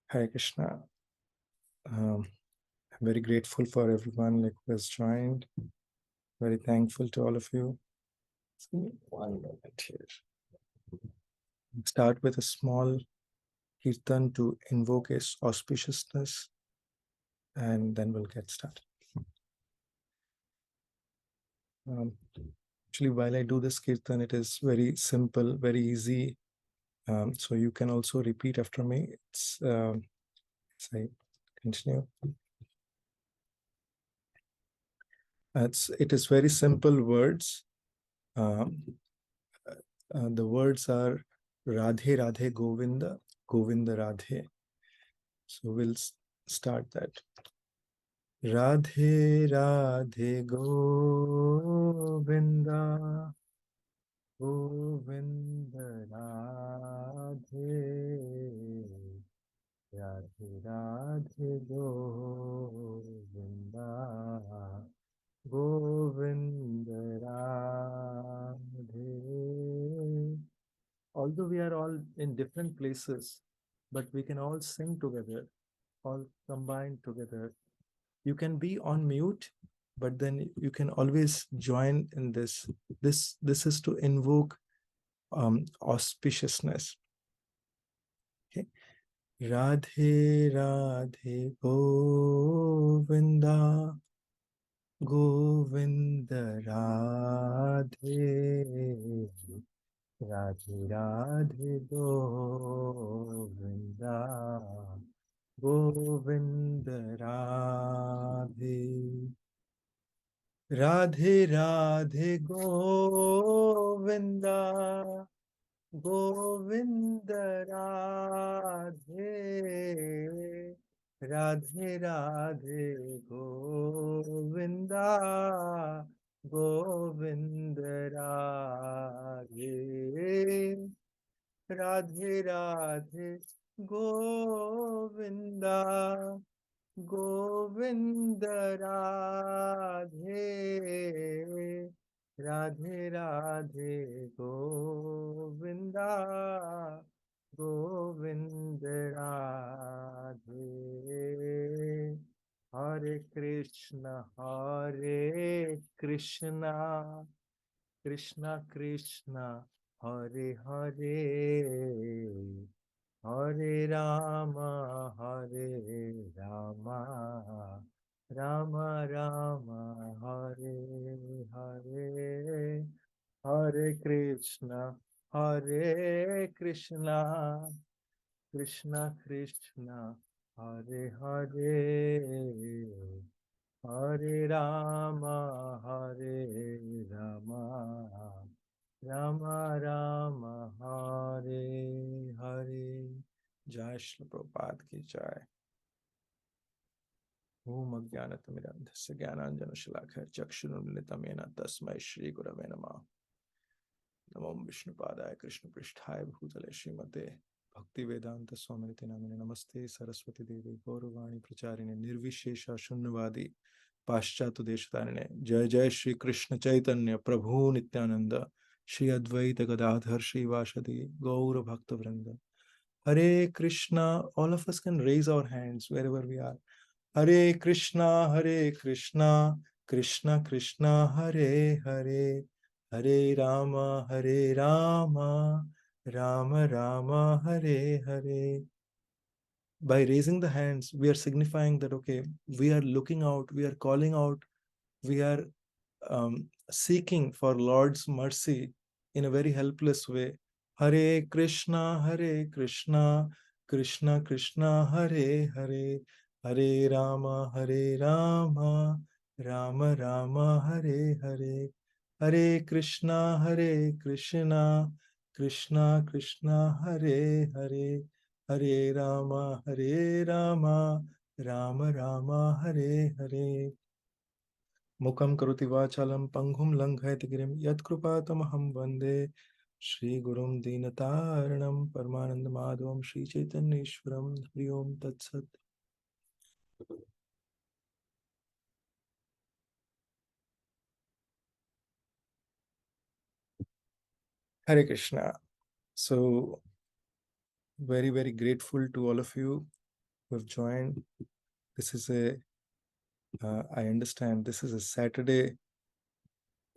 Hare Krishna. I'm very grateful for everyone who has joined. Very thankful to all of you. Give me one moment here. Start with a small kirtan to invoke its auspiciousness, and then we'll get started. Actually, while I do this kirtan, it is very simple, very easy. So you can also repeat after me. It's as I continue. It is very simple words. The words are Radhe Radhe Govinda, Govinda Radhe. So we'll start that. Radhe Radhe Govinda, Govinda Radhe, Radhe Radhe Govinda, Govinda Radhe. Although we are all in different places, but we can all sing together, all combined together. You can be on mute, but then you can always join in this. This is to invoke auspiciousness. Okay. Radhe Radhe Govinda, Govinda Radhe, Radhe Radhe Govinda, Govinda Radhe. Radhe Radhe Govinda, Govinda Radhe, Radhe Radhe Govinda, Govinda Radhe, Radhe Radhe Govinda, Govinda Radhe, Radhe Radhe Govinda, Govinda Radhe. Hare Krishna, Hare Krishna, Krishna Krishna, Hare Hare, Hare Rama, Hare Rama, Rama Rama, Hare Hare, Hare Krishna, Hare Krishna, Krishna Krishna, Hare Hare, Hare Rama, Hare Rama, Rama Rama, Hare Hare. Jai Shri Prabhupada ki jai. Om Ajnanatamidandhasya Jnananjana Chakshununilitam Yena Tasmai Shri Gurave Namah. Namo Vishnupadaya Krishna Pristhaya Bhutale Srimate Bhakti Vedanta Swamiti Namine Namaste Saraswati Devi Gauravani Pracharine Nirvishesha Shunyavadi Paschatu Deshatarine Jai Jai Shri Krishna Chaitanya Prabhu Nityananda Shri Advaita Gadadhar Shri Vasadi Gaura Bhakta Vrinda. Hare Krishna. All of us can raise our hands wherever we are. Hare Krishna, Hare Krishna, Krishna Krishna, Hare Hare, Hare Rama, Hare Rama, Rama Rama, Hare Hare. By raising the hands, we are signifying that, okay, we are looking out, we are calling out, we are seeking for Lord's mercy in a very helpless way. Hare Krishna, Hare Krishna, Krishna Krishna, Hare Hare, Hare Rama, Hare Rama, Rama Rama, Hare Hare, Hare Krishna, Hare Krishna, Krishna Krishna, Hare Hare, Hare Rama, Hare Rama, Rama Rama, Hare Hare. Mukam karoti vachalam panghum langhayati girim yatkrupatamahamvande Shri Gurum Dinataranam Paramanand Madhavam Shri Chaitanyeshwaram Hari Om Tat Sat. Hare Krishna. So very, very grateful to all of you. who have joined. This is I understand this is a Saturday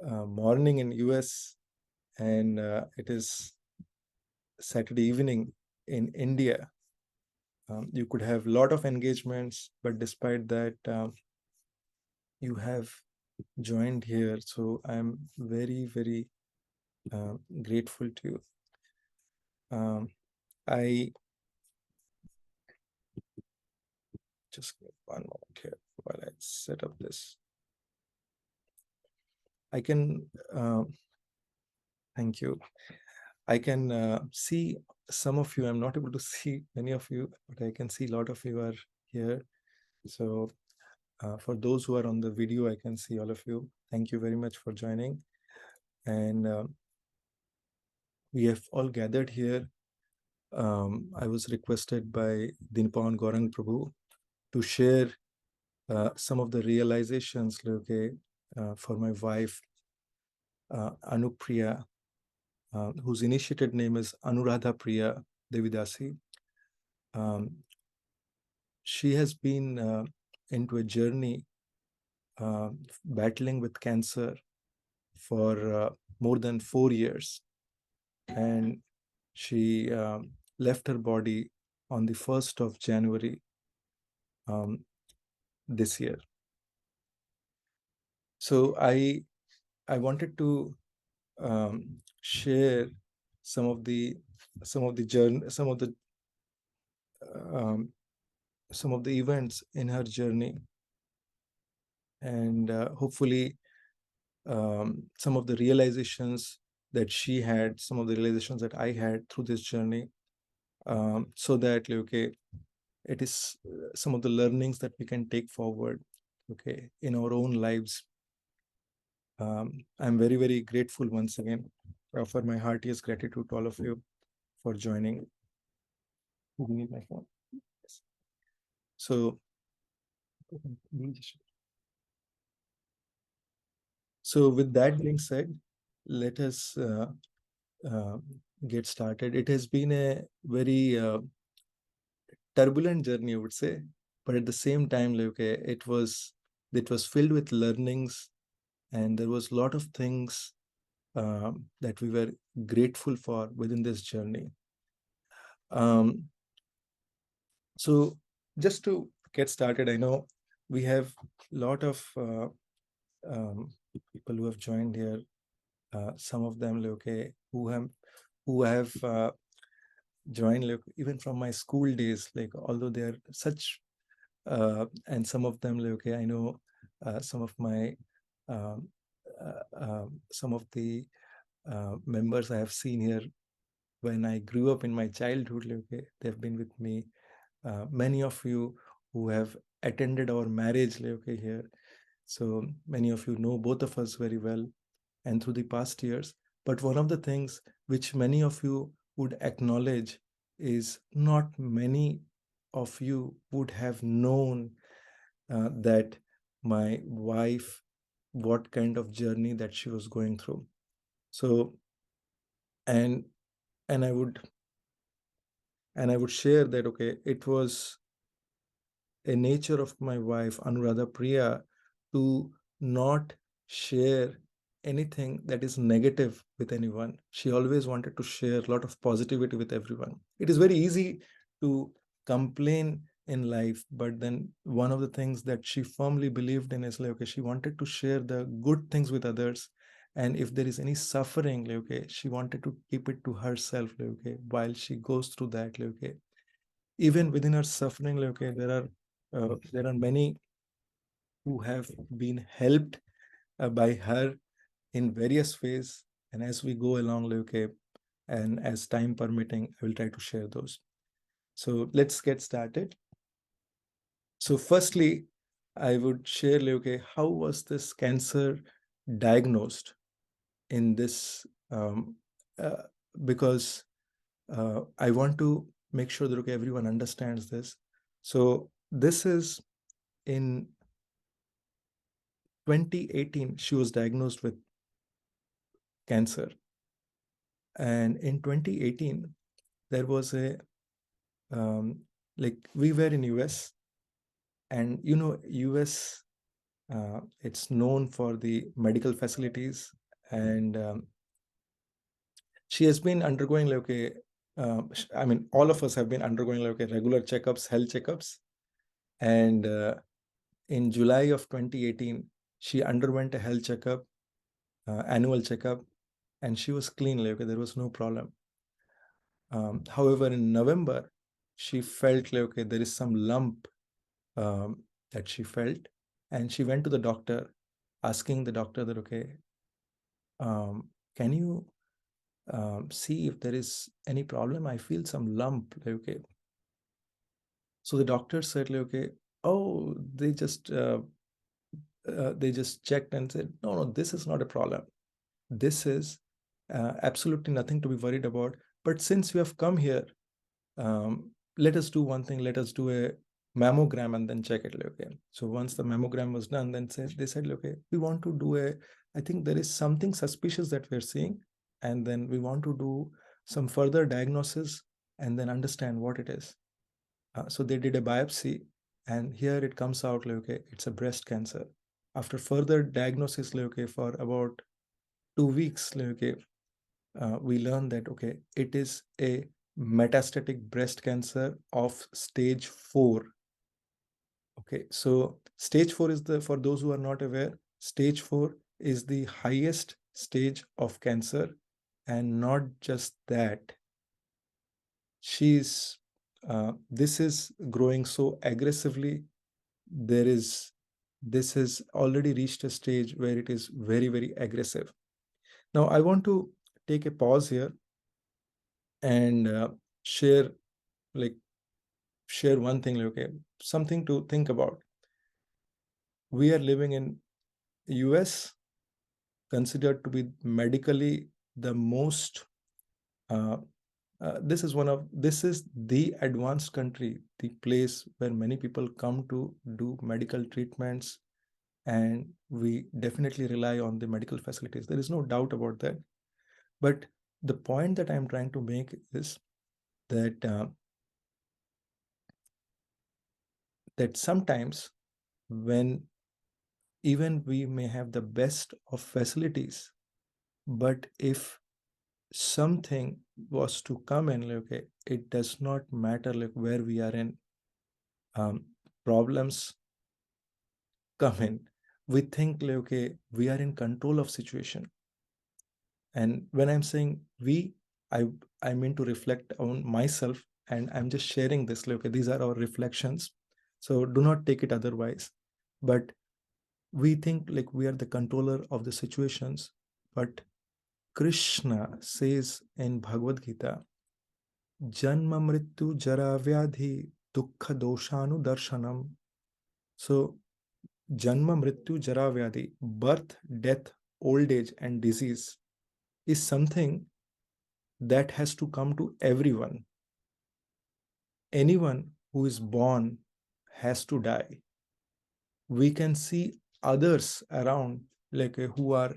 morning in US, and it is Saturday evening in India. You could have a lot of engagements, but despite that, you have joined here. So I'm very, very grateful to you. I just give one moment here while I set up this. I can, thank you. I can see some of you. I'm not able to see many of you, but I can see a lot of you are here. So for those who are on the video, I can see all of you. Thank you very much for joining. And we have all gathered here. I was requested by Dinpawan Gaurang Prabhu to share some of the realizations, okay, for my wife, Priya, whose initiated name is Anuradha Priya Devidasi. She has been into a journey battling with cancer for more than 4 years. And she left her body on the 1st of January this year. So I wanted to share some of the journey, some of the events in her journey, and hopefully some of the realizations that she had, some of the realizations that I had through this journey, so that okay, it is some of the learnings that we can take forward, okay, in our own lives. I'm very, very grateful once again. I offer my heartiest gratitude to all of you for joining. Who need my phone? Yes. So with that being said, let us get started. It has been a very turbulent journey, I would say, but at the same time, okay, it was filled with learnings, and there was a lot of things that we were grateful for within this journey. So just to get started, I know we have a lot of people who have joined here. Some of them, okay, who have joined even from my school days, like although they are such, and some of them, okay, I know some of my some of the members I have seen here when I grew up in my childhood, okay, they've been with me. Many of you who have attended our marriage, okay, here. So many of you know both of us very well and through the past years. But one of the things which many of you would acknowledge is not many of you would have known that my wife, what kind of journey that she was going through. So, and I would share that, okay, it was a nature of my wife, Anuradha Priya, to not share anything that is negative with anyone. She always wanted to share a lot of positivity with everyone. It is very easy to complain in life, but then one of the things that she firmly believed in is like, okay, she wanted to share the good things with others. And if there is any suffering, like, okay, she wanted to keep it to herself, like, okay, while she goes through that, like, okay. Even within her suffering, like, okay, there are many who have been helped by her in various ways. And as we go along, okay, and as time permitting, I will try to share those. So let's get started. So firstly, I would share, okay, how was this cancer diagnosed in this? Because I want to make sure that, okay, everyone understands this. So this is in 2018, she was diagnosed with cancer. And in 2018, there was a like we were in US, and you know, US, it's known for the medical facilities, and she has been undergoing like a, I mean, all of us have been undergoing like a regular checkups, health checkups, and in July of 2018, she underwent a health checkup, annual checkup, and she was clean. Like, okay, there was no problem. However, in November, she felt like, okay, there is some lump that she felt, and she went to the doctor, asking the doctor that, okay, can you see if there is any problem? I feel some lump. Like, okay. So the doctor said, like, okay, oh, they just checked and said, no, no, this is not a problem. This is absolutely nothing to be worried about. But since you have come here, let us do one thing. Let us do a mammogram and then check it. Okay. So once the mammogram was done, then they said, okay, we want to do a, I think there is something suspicious that we're seeing. And then we want to do some further diagnosis and then understand what it is. So they did a biopsy, and here it comes out like, okay, it's a breast cancer. After further diagnosis, like, okay, for about 2 weeks, like, okay, we learned that, okay, it is a metastatic breast cancer of stage 4. Okay, so stage 4 is the, for those who are not aware, stage 4 is the highest stage of cancer. And not just that, she's this is growing so aggressively. There is, this has already reached a stage where it is very, very aggressive. Now I want to take a pause here and share, like, share one thing, like, okay, something to think about. We are living in US, considered to be medically the most uh, this is the advanced country, the place where many people come to do medical treatments, and we definitely rely on the medical facilities. There is no doubt about that. But the point that I'm trying to make is that that sometimes, when even we may have the best of facilities, but if something was to come in, like, okay, it does not matter like where we are in, um, problems come in, we think like, okay, we are in control of situation. And when I'm saying we, i I mean to reflect on myself, and I'm just sharing this like, okay, these are our reflections, so do not take it otherwise. But we think like we are the controller of the situations. But Krishna says in Bhagavad Gita, Janma Mrityu Jara Vyadhi Dukkha Doshanu Darshanam. So, Janma Mrityu Jara Vyadhi, birth, death, old age, and disease, is something that has to come to everyone. Anyone who is born has to die. We can see others around, like, who are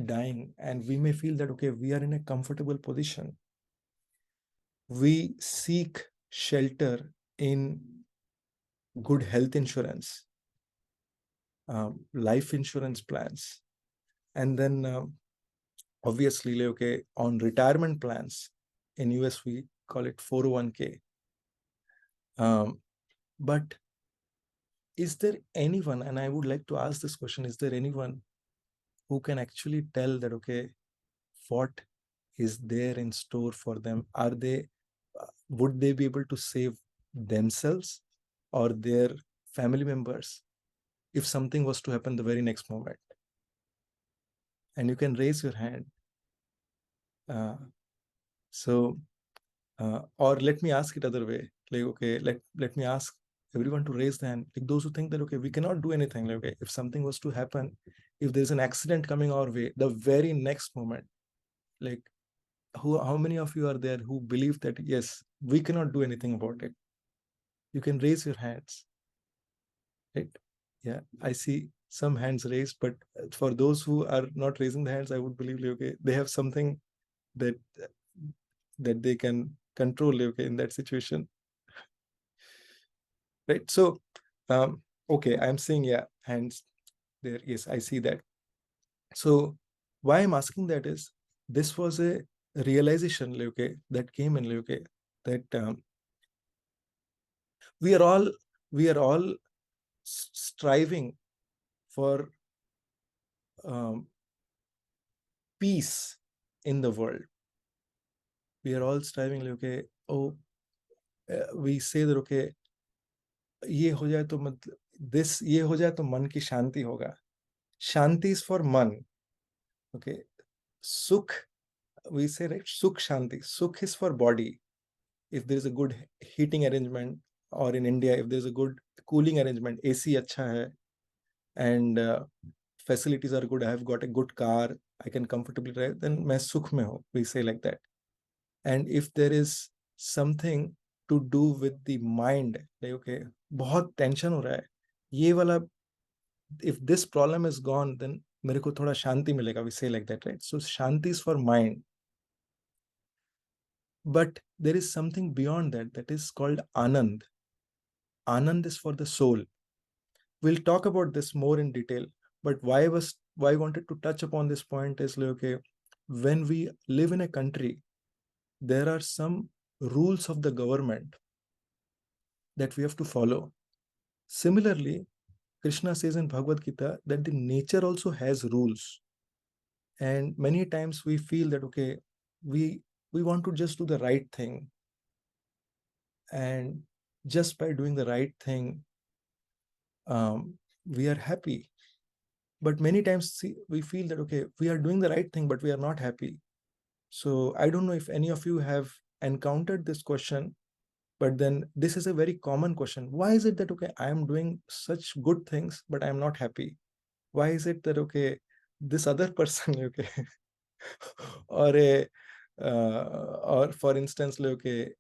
dying, and we may feel that, okay, we are in a comfortable position. We seek shelter in good health insurance, life insurance plans, and then obviously, like, okay, on retirement plans. In US we call it 401k. But is there anyone, and I would like to ask this question, is there anyone who can actually tell that, okay, what is there in store for them? Are they, would they be able to save themselves or their family members if something was to happen the very next moment? And you can raise your hand. uh, so or let me ask it other way, like, okay, let me ask everyone to raise the hand, like those who think that, okay, we cannot do anything, like, okay, if something was to happen, if there's an accident coming our way the very next moment, like, how many of you are there who believe that, yes, we cannot do anything about it? You can raise your hands, right? Yeah, I see some hands raised, but for those who are not raising the hands, I would believe, like, okay, they have something that they can control, like, okay, in that situation. right? So, okay, I'm seeing, yeah, hands there. Yes, I see that. So why I'm asking that is, this was a realization, okay, that came in, okay, that we are all we are all striving for um, peace in the world. We are all striving, okay. Oh, we say that, okay, ये हो जाए तो मतलब this ये हो जाए तो मन की शांति होगा. Shanti is for man, okay. Sukh, we say, right, sukh shanti. Sukh is for body. If there is a good heating arrangement, or in India, if there's a good cooling arrangement, AC acha hai, and facilities are good, I have got a good car, I can comfortably drive, then main sukh mein hu, we say like that. And if there is something to do with the mind, like, okay, बहुत tension हो रहा है, ये वाला, if this problem is gone, then मेरे को थोड़ा शांति मिलेगा, we say like that, right? So shanti is for mind. But there is something beyond that, that is called Anand. Anand is for the soul. We'll talk about this more in detail, but why I wanted to touch upon this point is like, okay, when we live in a country, there are some rules of the government that we have to follow. Similarly, Krishna says in Bhagavad Gita that the nature also has rules. And many times we feel that, okay, we we want to just do the right thing, and just by doing the right thing, we are happy. But many times we feel that, okay, we are doing the right thing, but we are not happy. So I don't know if any of you have encountered this question, but then this is a very common question. Why is it that, okay, I am doing such good things, but I am not happy? Why is it that, okay, this other person, okay, or a or for instance, like, okay,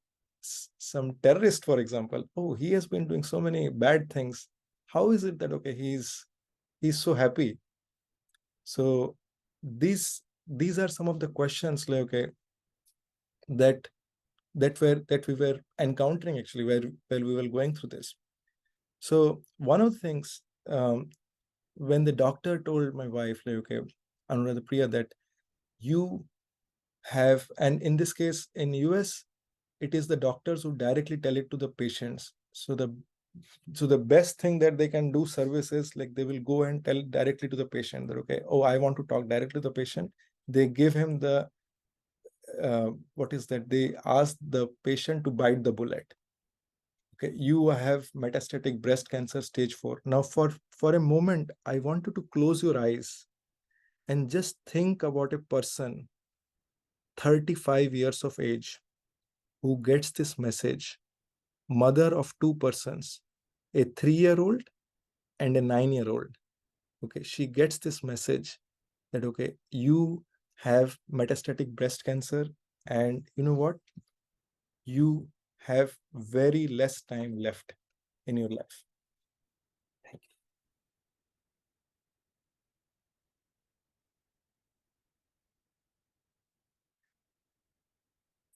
some terrorist, for example, oh, he has been doing so many bad things. How is it that, okay, he's so happy? So these are some of the questions, like, okay, that that we were encountering actually, where we were going through this. So one of the things, when the doctor told my wife, like, okay, Anuradha, Priya, that you have, and in this case in US, it is the doctors who directly tell it to the patients. So the best thing that they can do service is, like, they will go and tell directly to the patient that, okay, oh, I want to talk directly to the patient. They give him the what is that, they ask the patient to bite the bullet. Okay, you have metastatic breast cancer stage 4. Now for a moment, I want you to close your eyes and just think about a person 35 years of age who gets this message, mother of two persons, a 3-year-old and a 9-year-old. Okay, she gets this message that, okay, you have metastatic breast cancer, and you know what, you have very less time left in your life. Thank you.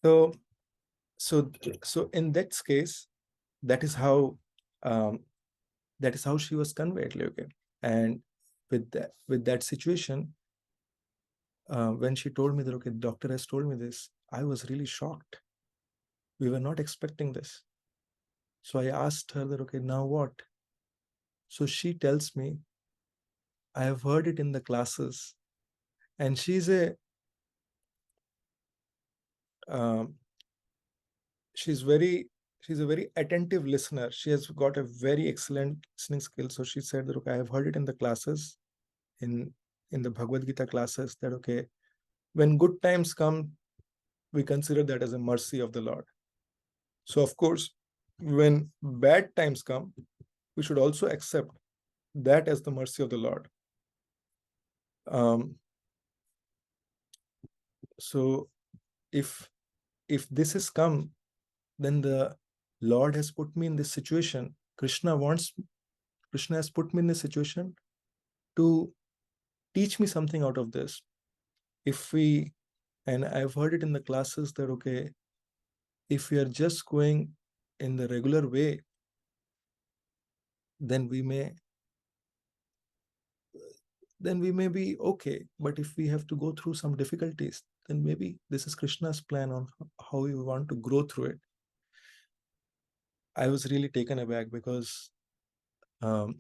So, so, so in that case, that is how, um, that is how she was conveyed, like, okay. And with that situation, when she told me that, okay, the doctor has told me this, I was really shocked. We were not expecting this. So I asked her that, okay, now what? So she tells me, I have heard it in the classes. And um, she's very she's a very attentive listener. She has got a very excellent listening skill. So she said that, okay, I have heard it in the classes, in the Bhagavad Gita classes, that, okay, when good times come, we consider that as a mercy of the Lord. So of course, when bad times come, we should also accept that as the mercy of the Lord. Um, so if this has come, then the Lord has put me in this situation. Krishna has put me in this situation to teach me something out of this. If we, and I've heard it in the classes that, okay, if we are just going in the regular way, then we may be okay. But if we have to go through some difficulties, then maybe this is Krishna's plan on how we want to grow through it. I was really taken aback because um,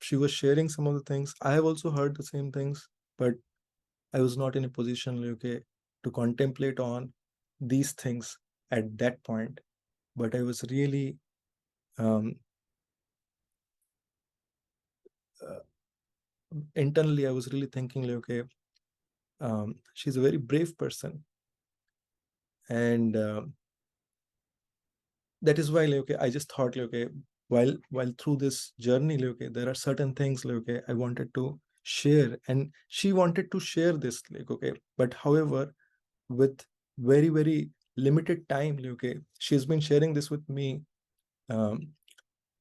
she was sharing some of the things. I have also heard the same things, but I was not in a position, okay, to contemplate on these things at that point. But I was really um, uh, internally, I was really thinking, okay, she's a very brave person, and that is why, okay, I just thought, okay, while through this journey, okay, there are certain things, okay, I wanted to share, and she wanted to share this, okay, but however, with very very limited time, okay, she's been sharing this with me, um,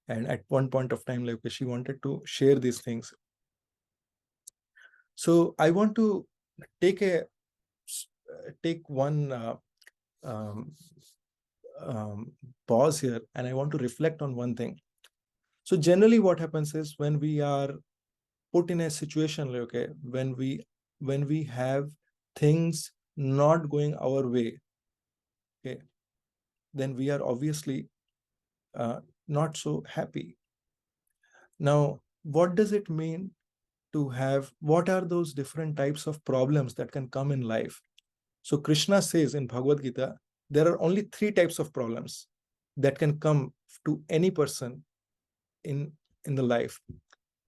and at one point of time, okay, she wanted to share these things. So I want to take a take one um, pause here, and I want to reflect on one thing. So generally what happens is, when we are put in a situation, okay, when we have things not going our way, okay, then we are obviously not so happy. Now, what does it mean to have, what are those different types of problems that can come in life? So Krishna says in Bhagavad Gita, there are only three types of problems that can come to any person in the life.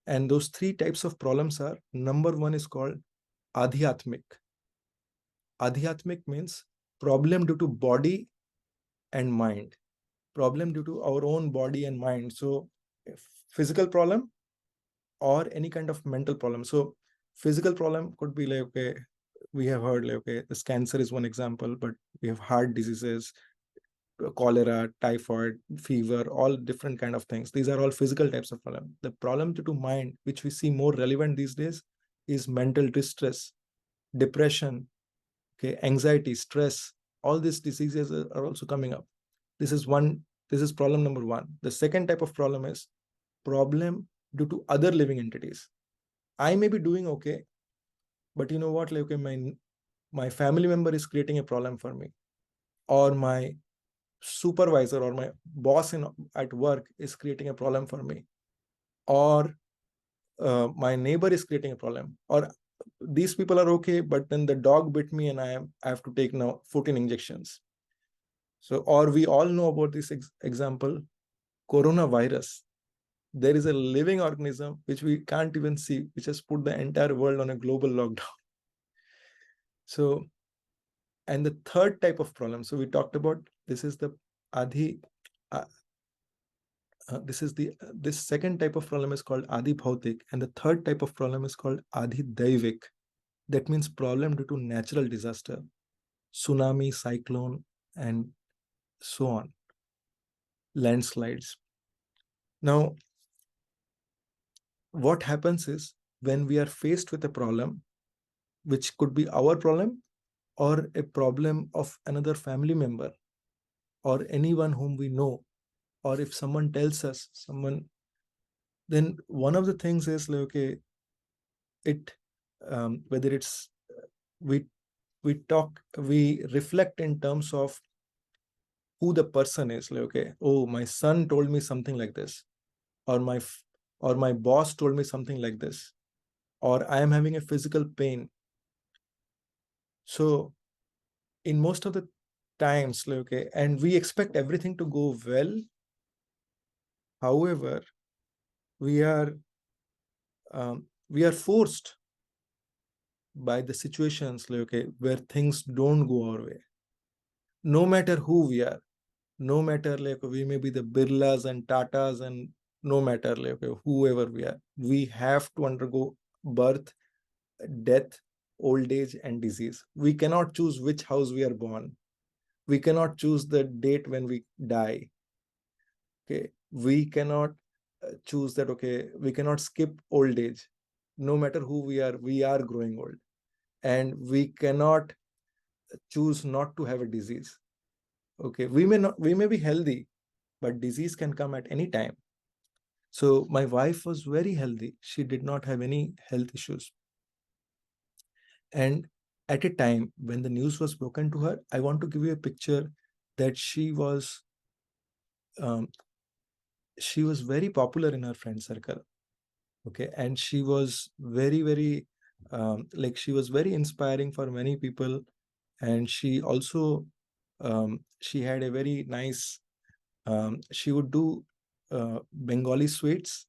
And those three types of problems are, number one is called adhyatmic. Adhyatmic means problem due to body and mind, problem due to our own body and mind. So physical problem or any kind of mental problem. So physical problem could be like, okay, we have heard, like, okay, this cancer is one example, but we have heart diseases, cholera, typhoid, fever, all different kind of things. These are all physical types of problem. The problem due to mind, which we see more relevant these days, is mental distress, depression, okay, anxiety, stress. All these diseases are also coming up. This is one. This is problem number one. The second type of problem is problem due to other living entities. I may be doing okay, but you know what? Like, okay, my family member is creating a problem for me, or my supervisor or my boss at work is creating a problem for me, or my neighbor is creating a problem, or these people are okay, but then the dog bit me and I have to take now 14 injections. So, or we all know about this example, coronavirus. There is a living organism which we can't even see, which has put the entire world on a global lockdown. So, and the third type of problem, so we talked about, this is the adhi uh, this second type of problem is called adi bhautik, and the third type of problem is called adi daivik. That means problem due to natural disaster, tsunami, cyclone, and so on, landslides. Now, what happens is, when we are faced with a problem, which could be our problem or a problem of another family member or anyone whom we know, or if someone tells us, someone, then one of the things is like, okay, it whether it's we we reflect in terms of who the person is, like, okay, oh, my son told me something like this, or my boss told me something like this, or I am having a physical pain. So in most of the times, like, okay, and we expect everything to go well. However, we are forced by the situations, like, okay, where things don't go our way, no matter who we are, no matter, like, we may be the Birlas and Tatas, and no matter, like, whoever we are, we have to undergo birth, death, old age, and disease. We cannot choose which house we are born. We cannot choose the date when we die. Okay, we cannot choose that. Okay, we cannot skip old age. No matter who we are growing old, and we cannot choose not to have a disease. Okay, we may be healthy, but disease can come at any time. So my wife was very healthy. She did not have any health issues. And at a time when the news was broken to her, I want to give you a picture that um, she was very popular in her friend circle. Okay, and she was very like she was very inspiring for many people. And she also she had a very nice she would do Bengali sweets,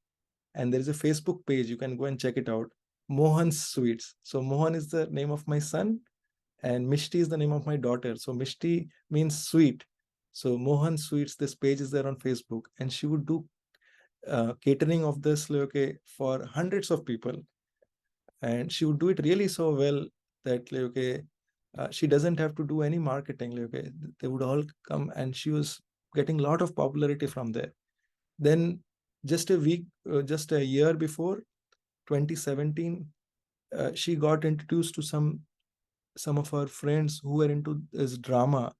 and there is a Facebook page, you can go and check it out, Mohan's Sweets. So Mohan is the name of my son, and Mishti is the name of my daughter. So Mishti means sweet. So Mohan Sweets, this page is there on Facebook, and she would do catering of this, like, okay, for hundreds of people. And she would do it really so well that, like, okay, she doesn't have to do any marketing, like, okay, they would all come, and she was getting a lot of popularity from there. Then just a year before, 2017, she got introduced to some of her friends who were into this drama,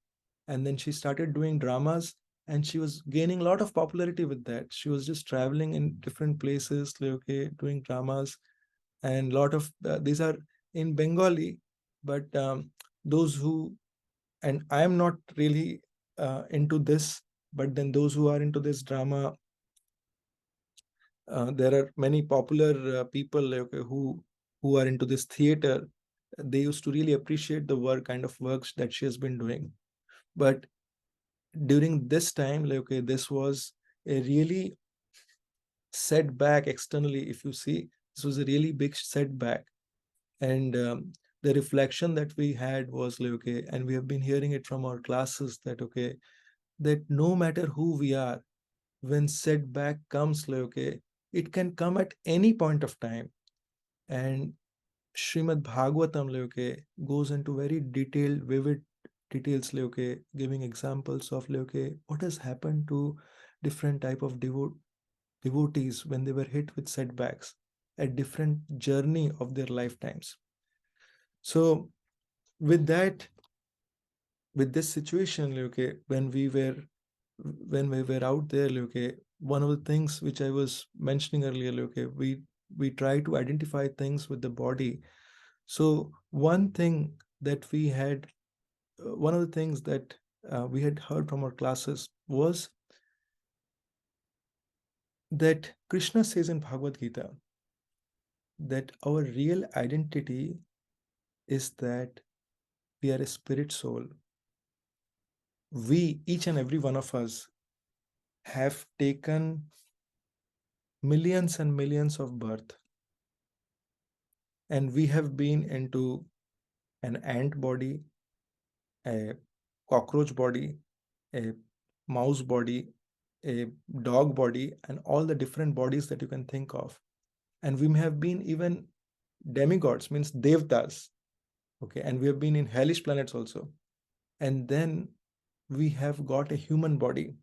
and then she started doing dramas, and she was gaining a lot of popularity with that. She was just traveling in different places, like, okay, doing dramas. And a lot of these are in Bengali, but those who, and I am not really into this, but then those who are into this drama, there are many popular people, like, okay, who are into this theater. They used to really appreciate the work, kind of works that she has been doing. But during this time, like, okay, this was a really setback externally. If you see, this was a really big setback. And the reflection that we had was like, okay, and we have been hearing it from our classes, that, okay, that no matter who we are, when setback comes, like, okay, it can come at any point of time. And Srimad Bhagavatam, like, okay, goes into very detailed, vivid details, like, okay, giving examples of, like, okay, what has happened to different type of devotees when they were hit with setbacks at different journey of their lifetimes. So with that, with this situation, like, okay, when we were out there, like, okay, one of the things which I was mentioning earlier, like, okay, we try to identify things with the body. So one thing that we had, one of the things that we had heard from our classes was that Krishna says in Bhagavad Gita that our real identity is that we are a spirit soul. We, each and every one of us, have taken millions and millions of birth, and we have been into an ant body, a cockroach body, a mouse body, a dog body, and all the different bodies that you can think of. And we may have been even demigods, means devtas, okay, and we have been in hellish planets also. And then we have got a human body,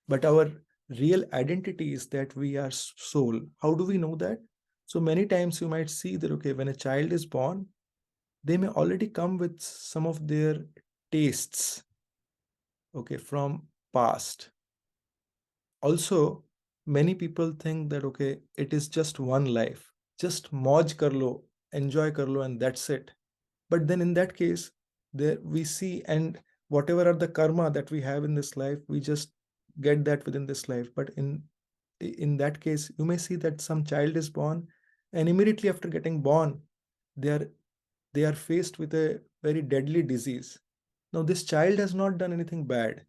but our real identity is that we are soul. How do we know that? So many times you might see that, okay, when a child is born, they may already come with some of their tastes, okay, from past. Also, many people think that, okay, it is just one life, just mauj kar lo, enjoy kar lo, and that's it. But then in that case, there we see, and whatever are the karma that we have in this life, we just get that within this life. But in that case, you may see that some child is born, and immediately after getting born, they are they are faced with a very deadly disease. Now this child has not done anything bad.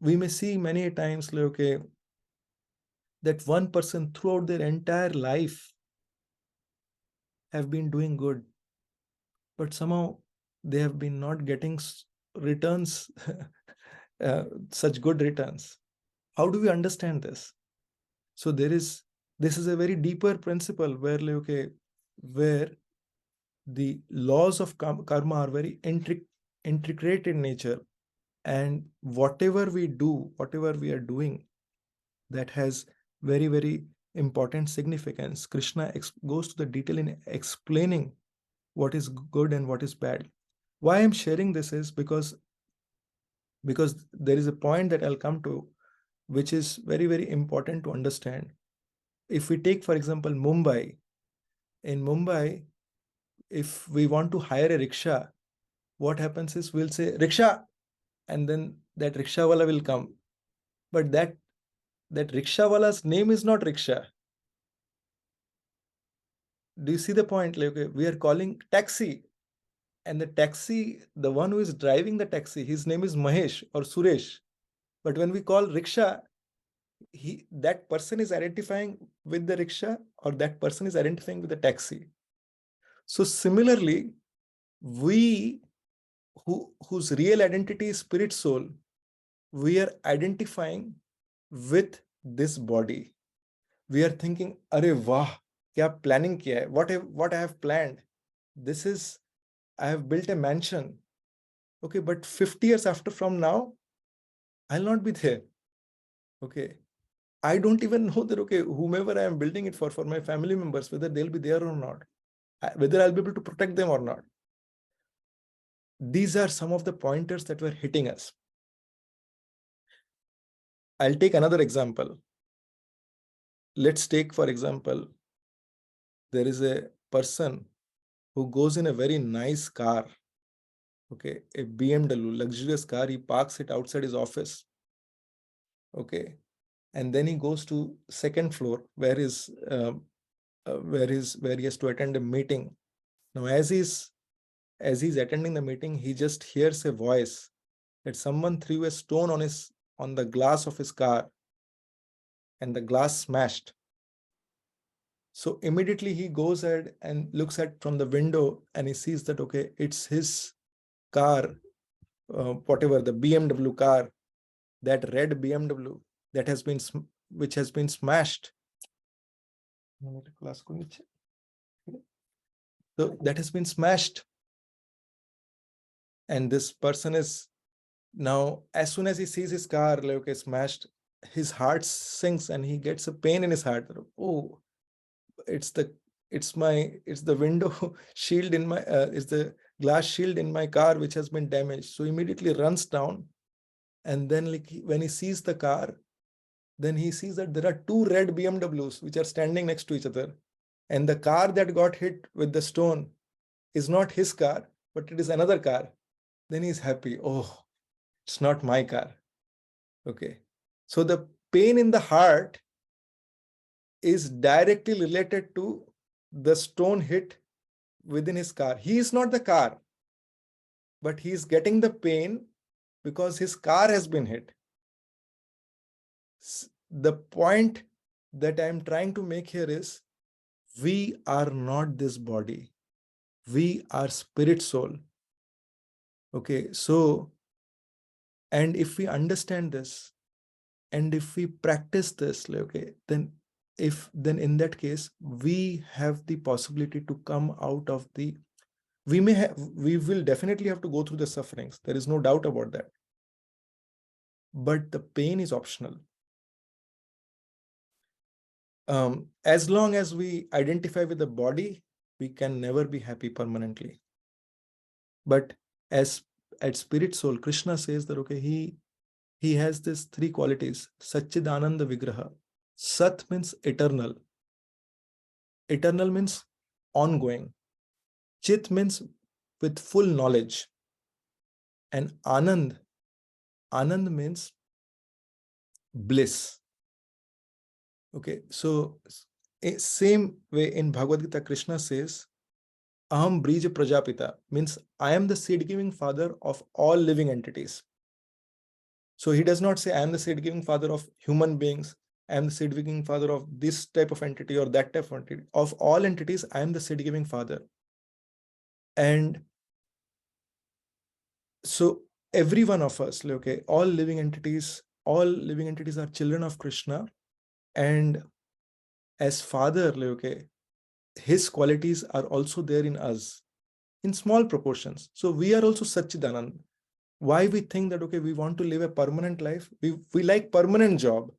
We may see many times, like, okay, that one person throughout their entire life have been doing good, but somehow they have been not getting returns, such good returns. How do we understand this? So this is a very deeper principle where, like, okay, where the laws of karma are very intricate in nature, and whatever we do, whatever we are doing, that has very important significance. Krishna goes to the detail in explaining what is good and what is bad. Why I'm sharing this is because there is a point that I'll come to, which is very, very important to understand. If we take, for example, Mumbai, in Mumbai, if we want to hire a rickshaw, what happens is we'll say rickshaw, and then that rickshaw wala will come. But that rickshaw wala's name is not rickshaw. Do you see the point? Like, okay, we are calling taxi, and the taxi, the one who is driving the taxi, his name is Mahesh or Suresh. But when we call rickshaw, that person is identifying with the rickshaw, or that person is identifying with the taxi. So similarly, we whose real identity is spirit soul, we are identifying with this body. We are thinking, "Arey wah, kya planning kiya hai? What I have planned? This is, I have built a mansion." Okay, but 50 years after from now, I'll not be there. Okay, I don't even know that, okay, whomever I am building it for my family members, whether they'll be there or not, whether I'll be able to protect them or not. These are some of the pointers that were hitting us. I'll take another example. Let's take, for example, there is a person who goes in a very nice car, okay, a BMW, luxurious car. He parks it outside his office, okay, and then he goes to second floor where he has to attend a meeting. Now, as he's attending the meeting, he just hears a voice that someone threw a stone on the glass of his car, and the glass smashed. So immediately he goes ahead and looks at from the window, and he sees that, okay, it's his car, whatever, the BMW car, that red BMW that has been which has been smashed. So that has been smashed, and this person is now, as soon as he sees his car, like, okay, smashed, his heart sinks and he gets a pain in his heart. Oh, it's the window shield in my it's the glass shield in my car which has been damaged. So immediately runs down, and then, like, when he sees the car, then he sees that there are two red BMWs which are standing next to each other, and the car that got hit with the stone is not his car, but it is another car. Then he's happy. Oh, it's not my car. Okay, so the pain in the heart is directly related to the stone hit within his car. He is not the car, but he is getting the pain because his car has been hit. The point that I am trying to make here is, we are not this body. We are spirit soul. Okay, so, and if we understand this, and if we practice this, okay, then in that case, we have the possibility to come out of the, we will definitely have to go through the sufferings. There is no doubt about that. But the pain is optional. As long as we identify with the body, we can never be happy permanently. But as at spirit soul, Krishna says that, okay, he has these three qualities. Satchidananda Vigraha. Sat means eternal. Eternal means ongoing. Chit means with full knowledge. And Anand means bliss. Okay, so same way in Bhagavad Gita, Krishna says, Aham Brija Prajapita, means I am the seed-giving father of all living entities. So he does not say I am the seed-giving father of human beings, I am the seed-giving father of this type of entity or that type of entity. Of all entities, I am the seed-giving father. And so every one of us, okay, all living entities are children of Krishna. And as father, okay, his qualities are also there in us in small proportions. So we are also Satchidanand. Why we think that, okay, we want to live a permanent life? We like permanent job.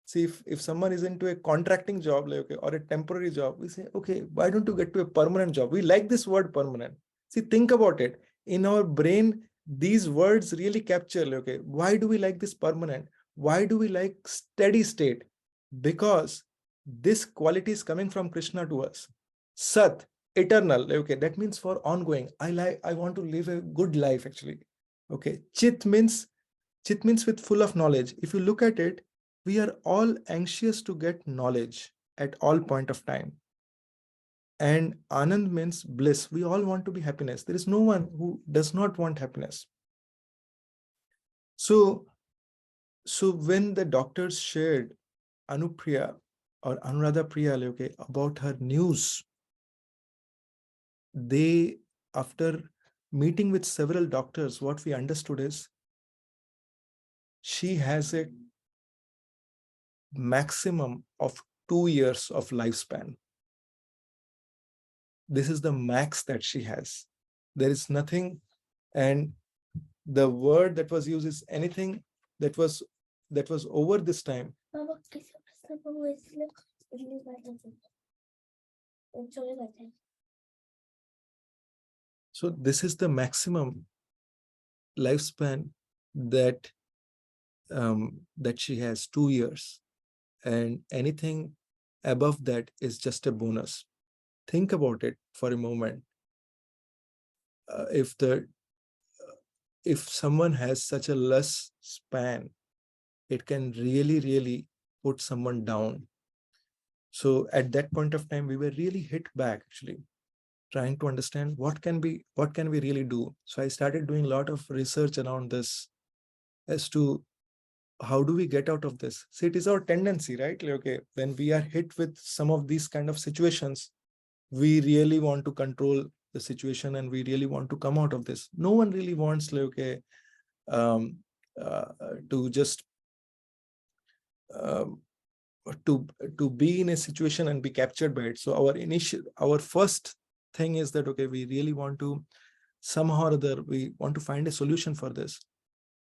See, if someone is into a contracting job, like, okay, or a temporary job, we say, okay, why don't you get to a permanent job? We like this word permanent. See, think about it. In our brain, these words really capture, okay, why do we like this permanent? Why do we like steady state? Because this quality is coming from Krishna to us. Sat, eternal. Okay, that means for ongoing. I want to live a good life actually. Okay. Chit means with full of knowledge. If you look at it, we are all anxious to get knowledge at all point of time. And Anand means bliss. We all want to be happiness. There is no one who does not want happiness. So when the doctors shared Anupriya or Anuradha Priya, okay, about her news, they, after meeting with several doctors, what we understood is she has a maximum of 2 years of lifespan. This is the max that she has. There is nothing, and the word that was used is anything that was over this time. So this is the maximum lifespan that that she has, 2 years, and anything above that is just a bonus. Think about it for a moment. If someone has such a less span, it can really put someone down. So at that point of time, we were really hit back actually, trying to understand what can we really do. So I started doing a lot of research around this as to how do we get out of this. See, it is our tendency, right? Like, okay, when we are hit with some of these kind of situations, we really want to control the situation and we really want to come out of this. No one really wants, like, okay, um, to just um, to be in a situation and be captured by it. So our first thing is that, okay, we really want to somehow or other, we want to find a solution for this.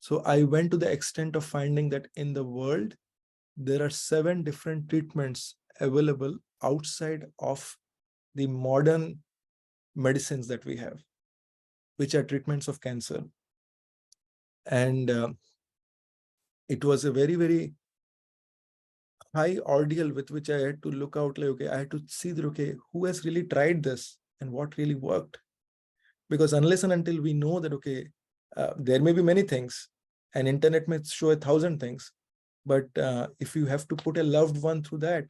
So I went to the extent of finding that in the world, there are 7 different treatments available outside of the modern medicines that we have, which are treatments of cancer. And it was a very high ordeal with which I had to look out, like, okay, I had to see that, okay, who has really tried this and what really worked. Because unless and until we know that, okay, there may be many things, and internet may show 1,000 things, but if you have to put a loved one through that,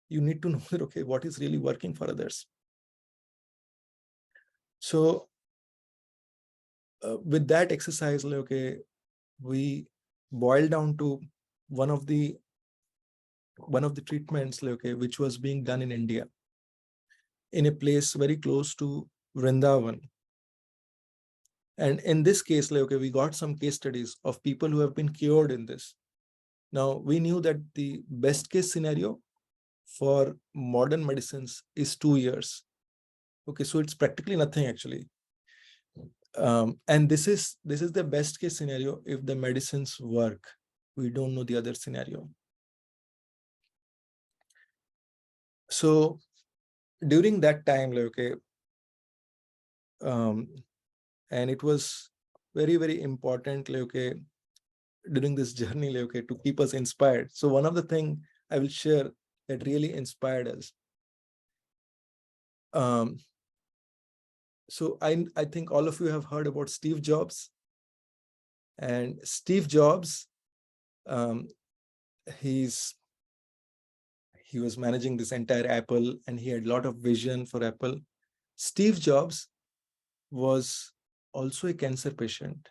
you need to know that, okay, what is really working for others. So with that exercise, like, okay, we boil down to one of the treatments, like, okay, which was being done in India, in a place very close to Vrindavan. And in this case, like, okay, we got some case studies of people who have been cured in this. Now, we knew that the best case scenario for modern medicines is 2 years. Okay, so it's practically nothing actually. And this is the best case scenario if the medicines work. We don't know the other scenario. So during that time, like, okay, and it was very important, like, okay, during this journey, like, okay, to keep us inspired. So one of the thing I will share that really inspired us. So I think all of you have heard about Steve Jobs. And Steve Jobs, he was managing this entire Apple, and he had a lot of vision for Apple. Steve Jobs was also a cancer patient.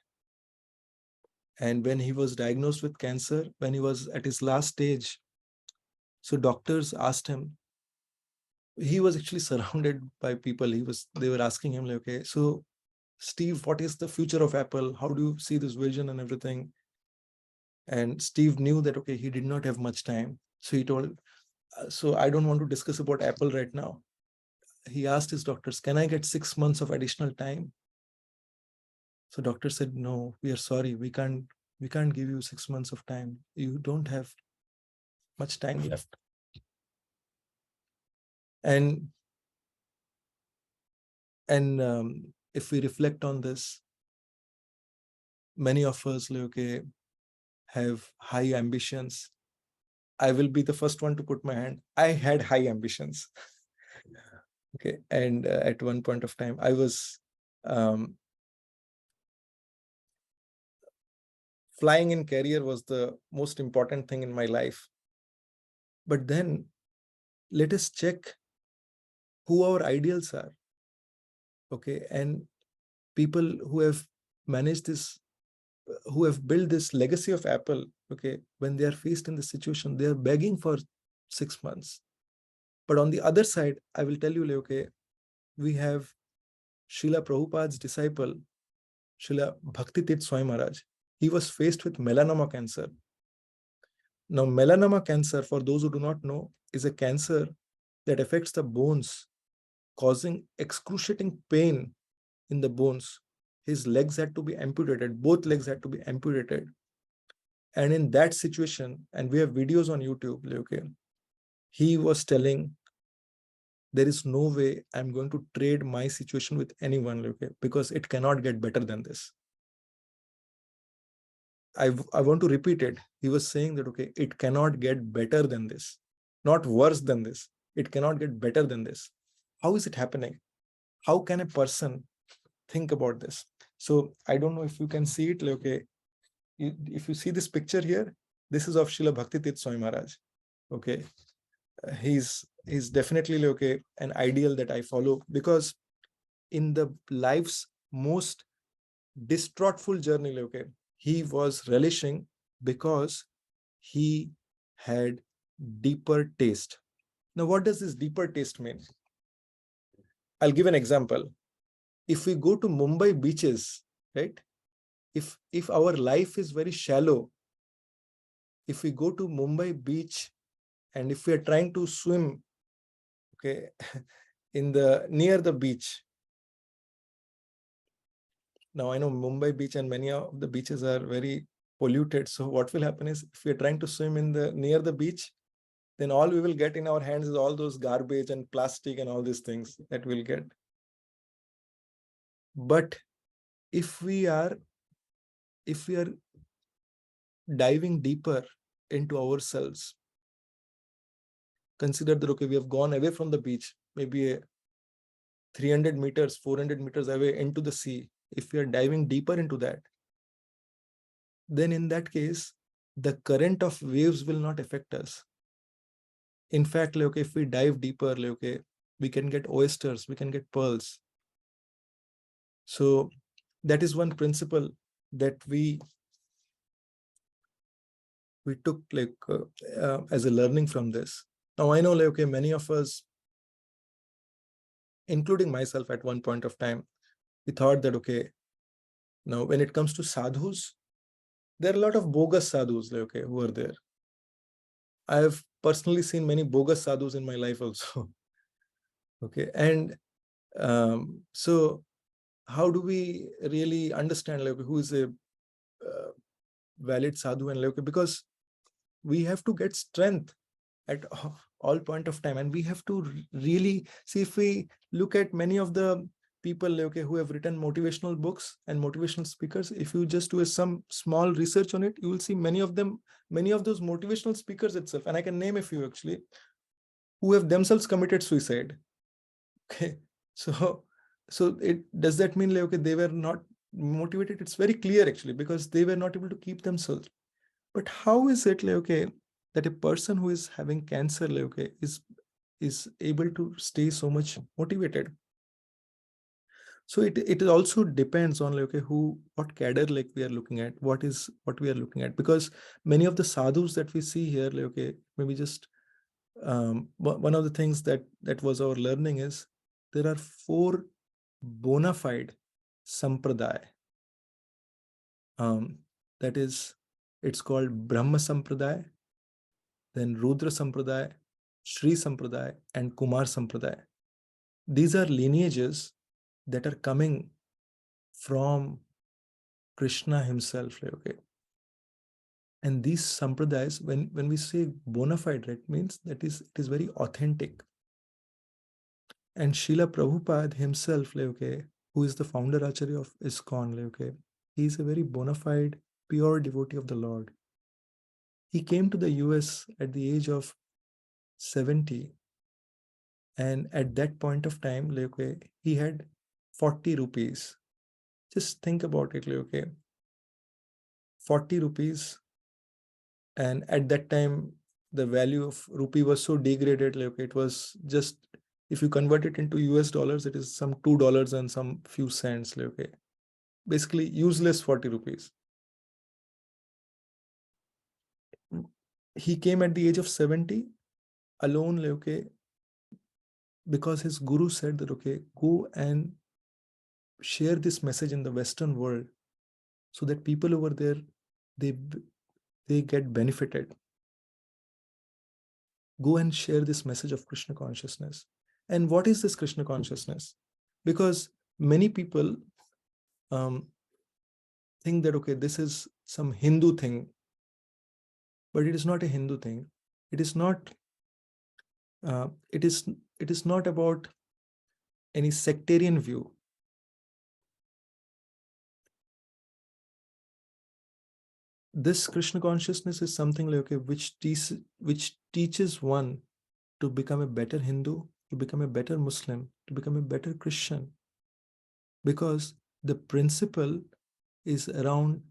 And when he was diagnosed with cancer, when he was at his last stage, so doctors asked him, he was actually surrounded by people. They were asking him, like, okay, so Steve, what is the future of Apple? How do you see this vision and everything? And Steve knew that, okay, he did not have much time. So he told, so I don't want to discuss about Apple right now. He asked his doctors, can I get 6 months of additional time? So doctor said, no, we are sorry. We can't give you 6 months of time. You don't have much time left. And if we reflect on this, many of us, like, okay, have high ambitions? I will be the first one to put my hand. I had high ambitions. Okay. And at one point of time, I was flying in career was the most important thing in my life. But then let us check who our ideals are. Okay. And people who have managed this, who have built this legacy of Apple, okay, when they are faced in the situation, they are begging for 6 months. But on the other side, I will tell you, okay, we have Srila Prabhupada's disciple, Srila Bhakti Tirth Swami Maharaj. He was faced with melanoma cancer. Now, melanoma cancer, for those who do not know, is a cancer that affects the bones, causing excruciating pain in the bones. His legs had to be amputated, both legs had to be amputated. And in that situation, and we have videos on YouTube, okay, he was telling, there is no way I'm going to trade my situation with anyone, okay, because it cannot get better than this. I want to repeat it. He was saying that, okay, it cannot get better than this, not worse than this. It cannot get better than this. How is it happening? How can a person think about this? So I don't know if you can see it, okay. If you see this picture here, this is of Srila Bhakti Tirth Swami Maharaj. Okay. He's definitely, okay, an ideal that I follow, because in the life's most distraughtful journey, okay, he was relishing because he had deeper taste. Now, what does this deeper taste mean? I'll give an example. If we go to Mumbai beaches, right? If our life is very shallow, if we go to Mumbai beach and if we are trying to swim, okay, in the near the beach. Now I know Mumbai beach and many of the beaches are very polluted. So what will happen is, if we are trying to swim in the near the beach, then all we will get in our hands is all those garbage and plastic and all these things that we'll get. But if we are diving deeper into ourselves, consider that, okay, we have gone away from the beach, maybe 300 meters, 400 meters away into the sea. If we are diving deeper into that, then in that case, the current of waves will not affect us. In fact, okay, if we dive deeper, okay, we can get oysters, we can get pearls. So that is one principle that we took as a learning from this. Now I know, okay, many of us, including myself at one point of time, we thought that, okay, now when it comes to sadhus, there are a lot of bogus sadhus, okay, who are there. I have personally seen many bogus sadhus in my life also. Okay. And so how do we really understand, like, who is a valid sadhu and like, because we have to get strength at all point of time, and we have to really see, if we look at many of the people, okay, who have written motivational books and motivational speakers, if you just do some small research on it, you will see many of those motivational speakers itself, and I can name a few actually, who have themselves committed suicide. Okay. So it does that mean, like, okay, they were not motivated? It's very clear actually, because they were not able to keep themselves. But how is it, like, okay, that a person who is having cancer, like, okay, is able to stay so much motivated? So it also depends on, like, okay, what cadre, like, we are looking at, what we are looking at, because many of the sadhus that we see here, like, okay, maybe just one of the things that was our learning is, there are 4 bona fide sampradaya. That is, it's called Brahma Sampradaya, then Rudra Sampradaya, Shri Sampradaya, and Kumar Sampradaya. These are lineages that are coming from Krishna himself. Okay. And these sampradayas, when we say bona fide, right, means that it is very authentic. And Srila Prabhupada himself, okay, who is the founder Acharya of ISKCON, okay, he is a very bona fide, pure devotee of the Lord. He came to the US at the age of 70, and at that point of time, okay, he had 40 rupees. Just think about it, okay, 40 rupees. And at that time, the value of rupee was so degraded, okay, it was just, if you convert it into US dollars, it is some $2 and some few cents, okay, basically useless 40 rupees. He came at the age of 70 alone, okay, because his guru said that, okay, go and share this message in the Western world so that people over there, they they get benefited. Go and share this message of Krishna consciousness. And what is this Krishna consciousness? Because many people um, think that, okay, this is some Hindu thing, but it is not a Hindu thing. It is not. It is. It is not about any sectarian view. This Krishna consciousness is something like, okay, which teaches one to become a better Hindu, to become a better Muslim, to become a better Christian, because the principle is around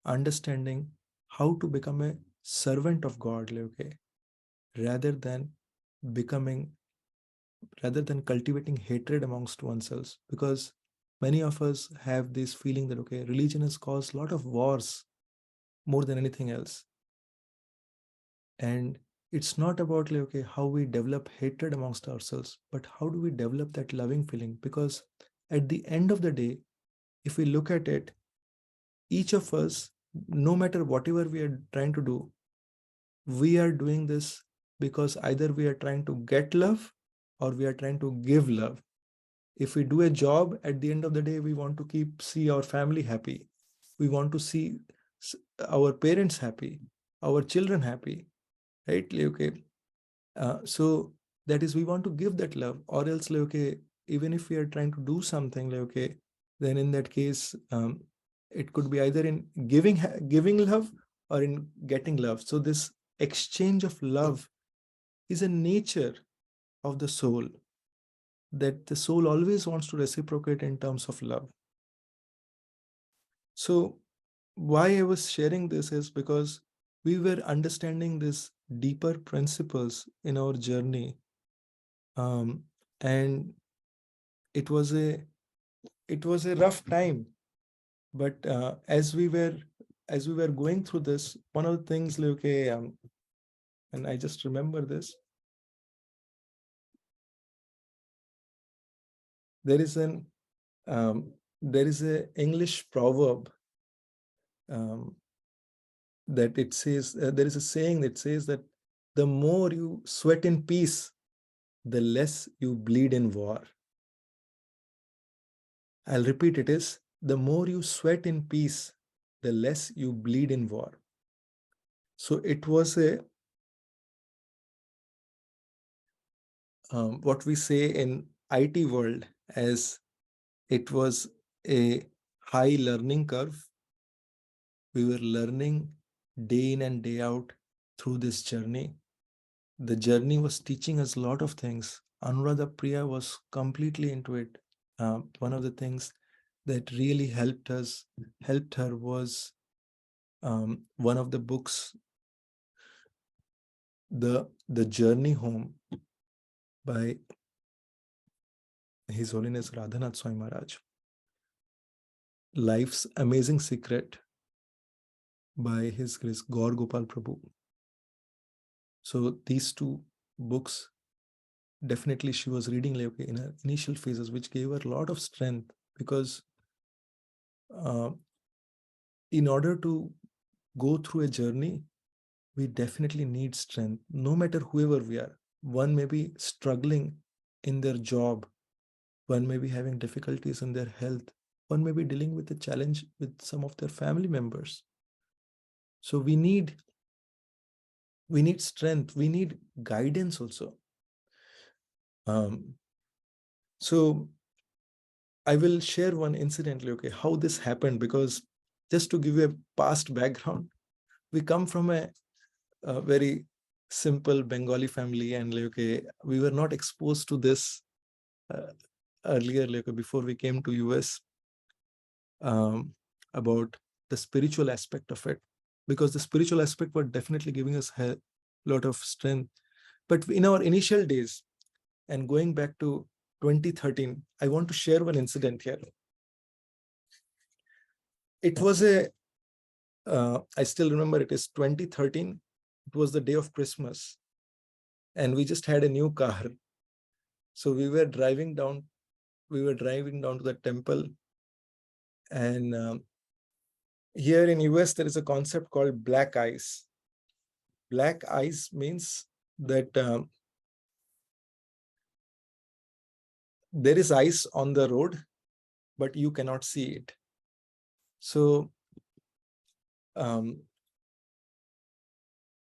understanding how to become a servant of God, okay, rather than becoming, rather than cultivating hatred amongst oneself. Because many of us have this feeling that, okay, religion has caused a lot of wars more than anything else. And it's not about like, okay, how we develop hatred amongst ourselves, but how do we develop that loving feeling? Because at the end of the day, if we look at it, each of us, no matter whatever we are trying to do, we are doing this because either we are trying to get love or we are trying to give love. If we do a job, at the end of the day, we want to see our family happy. We want to see our parents happy, our children happy, right? Okay. So that is, we want to give that love, or else, like, okay, even if we are trying to do something, like, okay, then in that case, it could be either in giving love or in getting love. So this exchange of love is a nature of the soul, that the soul always wants to reciprocate in terms of love. So why I was sharing this is because we were understanding these deeper principles in our journey, and it was a rough time. But as we were going through this, one of the things, like, okay, and I just remember this, there is an there is a English proverb, um, that it says, there is a saying that says that the more you sweat in peace, the less you bleed in war. I'll repeat, it is, the more you sweat in peace, the less you bleed in war. So it was a what we say in IT world as, it was a high learning curve. We were learning day in and day out through this journey. The journey was teaching us a lot of things. Anuradha, Priya was completely into it. One of the things that really helped her was one of the books, the Journey Home by His Holiness Radhanath Swami Maharaj. Life's Amazing Secret by His Grace Gaur Gopal Prabhu. So these two books, definitely she was reading like in her initial phases, which gave her a lot of strength, because uh, in order to go through a journey, we definitely need strength, no matter whoever we are. One may be struggling in their job, one may be having difficulties in their health, one may be dealing with a challenge with some of their family members. So we need strength, we need guidance also. So I will share one incident, okay, how this happened, because just to give you a past background, we come from a a very simple Bengali family, and okay, we were not exposed to this earlier, like before we came to US, about the spiritual aspect of it, because the spiritual aspect were definitely giving us a lot of strength. But in our initial days, and going back to 2013, I want to share one incident here. It was I still remember, it is 2013. It was the day of Christmas, and we just had a new car. So we were driving down to the temple. And here in US, there is a concept called black ice. Black ice means that there is ice on the road, but you cannot see it. So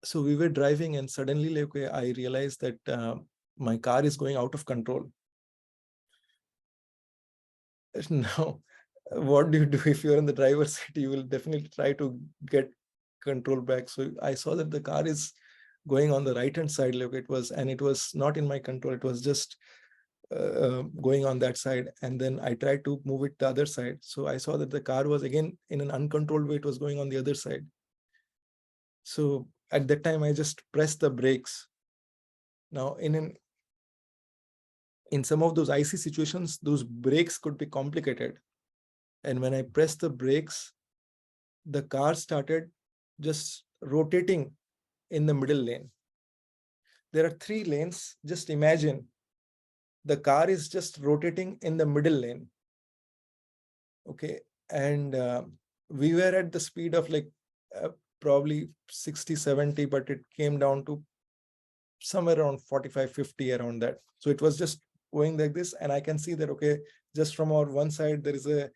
so we were driving, and suddenly like, I realized that my car is going out of control. Now, what do you do if you're in the driver's seat? You will definitely try to get control back. So I saw that the car is going on the right hand side, like it was not in my control. It was just going on that side, and then I tried to move it the other side. So I saw that the car was again in an uncontrolled way. It was going on the other side. So at that time, I just pressed the brakes. Now, in some of those icy situations, those brakes could be complicated. And when I pressed the brakes, the car started just rotating in the middle lane. There are 3 lanes. Just imagine the car is just rotating in the middle lane. Okay. And we were at the speed of like probably 60, 70, but it came down to somewhere around 45, 50, around that. So it was just going like this. And I can see that, okay, just from our one side, there is a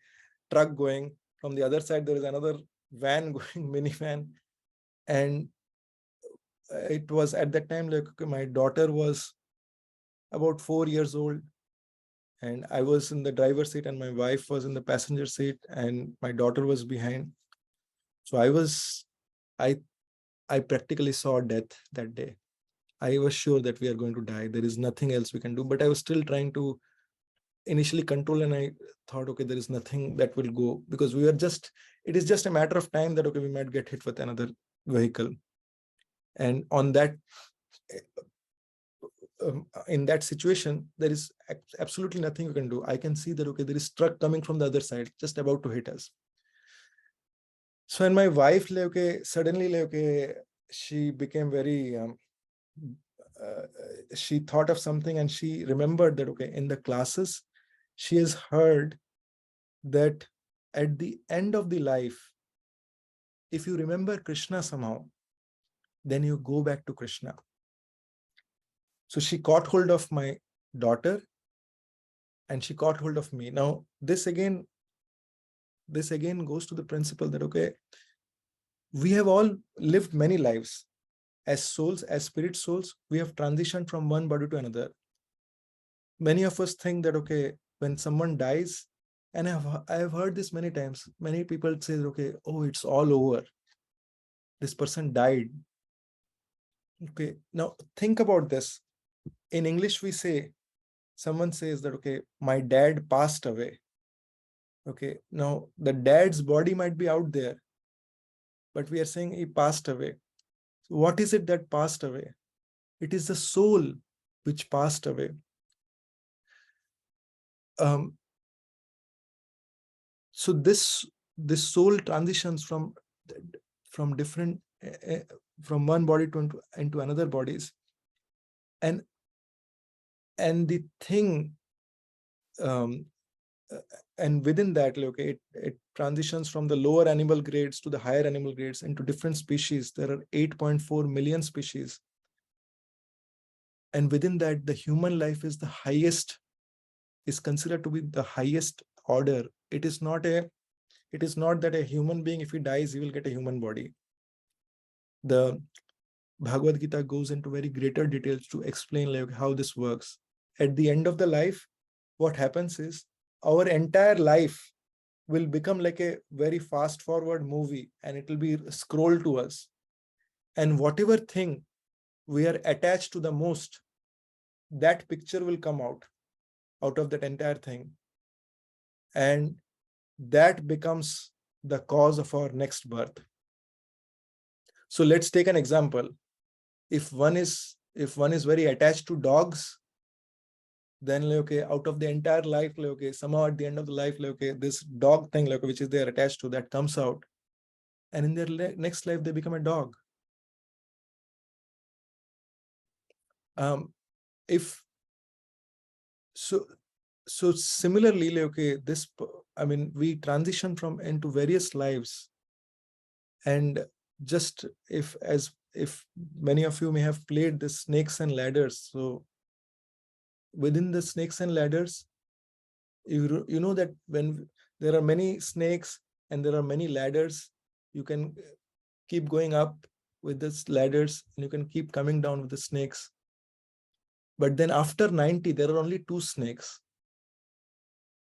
truck going. From the other side, there is another van going, minivan. And it was at that time, like my daughter was about 4 years old, and I was in the driver's seat, and my wife was in the passenger seat, and my daughter was behind. So I practically saw death that day. I was sure that we are going to die. There is nothing else we can do. But I was still trying to initially control, and I thought, okay, there is nothing that will go, because it is just a matter of time that, okay, we might get hit with another vehicle. And on that, in that situation, there is absolutely nothing you can do. I can see that, okay, there is truck coming from the other side, just about to hit us. So, and my wife, like, okay, suddenly, like, okay, she became very, she thought of something, and she remembered that, okay, in the classes, she has heard that at the end of the life, if you remember Krishna somehow, then you go back to Krishna. So she caught hold of my daughter, and she caught hold of me. Now, this again goes to the principle that, okay, we have all lived many lives as souls, as spirit souls. We have transitioned from one body to another. Many of us think that, okay, when someone dies, and I have heard this many times, many people say, okay, oh, it's all over, this person died. Okay, now think about this. In English, we say, someone says that, okay, my dad passed away. Okay, now the dad's body might be out there, but we are saying he passed away. So what is it that passed away? It is the soul which passed away. So this soul transitions from different from one body to into another bodies, and the thing, and within that, okay, it transitions from the lower animal grades to the higher animal grades into different species. There are 8.4 million species, and within that, the human life is the highest, is considered to be the highest order. It is not that a human being, if he dies, he will get a human body. The Bhagavad Gita goes into very greater details to explain like how this works. At the end of the life, what happens is our entire life will become like a very fast forward movie, and it will be scrolled to us. and whatever thing we are attached to the most, that picture will come out of that entire thing, and that becomes the cause of our next birth. So let's take an example. If one is very attached to dogs, then okay, out of the entire life, okay, somehow at the end of the life, okay, this dog thing, okay, which is they are attached to, that comes out, and in their next life they become a dog. If so so similarly, okay, this, I mean, we transition from into various lives, and just if many of you may have played the snakes and ladders, so within the snakes and ladders, you know that when there are many snakes and there are many ladders, you can keep going up with the ladders and you can keep coming down with the snakes. But then after 90, there are only two snakes.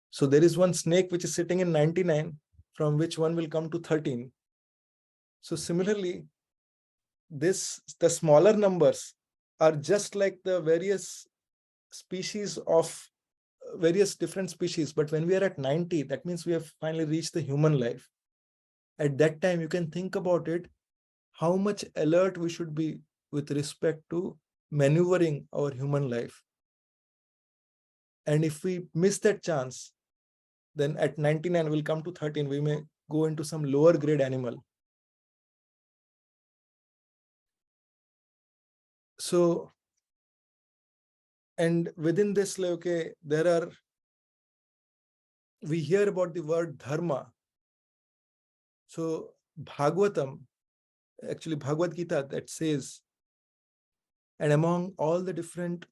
So there is one snake which is sitting in 99, from which one will come to 13. So similarly, the smaller numbers are just like the various species of various different species. But when we are at 90, that means we have finally reached the human life. At that time, you can think about it, how much alert we should be with respect to maneuvering our human life. And if we miss that chance, then at 99 we'll come to 13, we may go into some lower grade animal. So, and within this, okay, we hear about the word dharma. So Bhagavatam, actually Bhagavad Gita, that says, and among all the different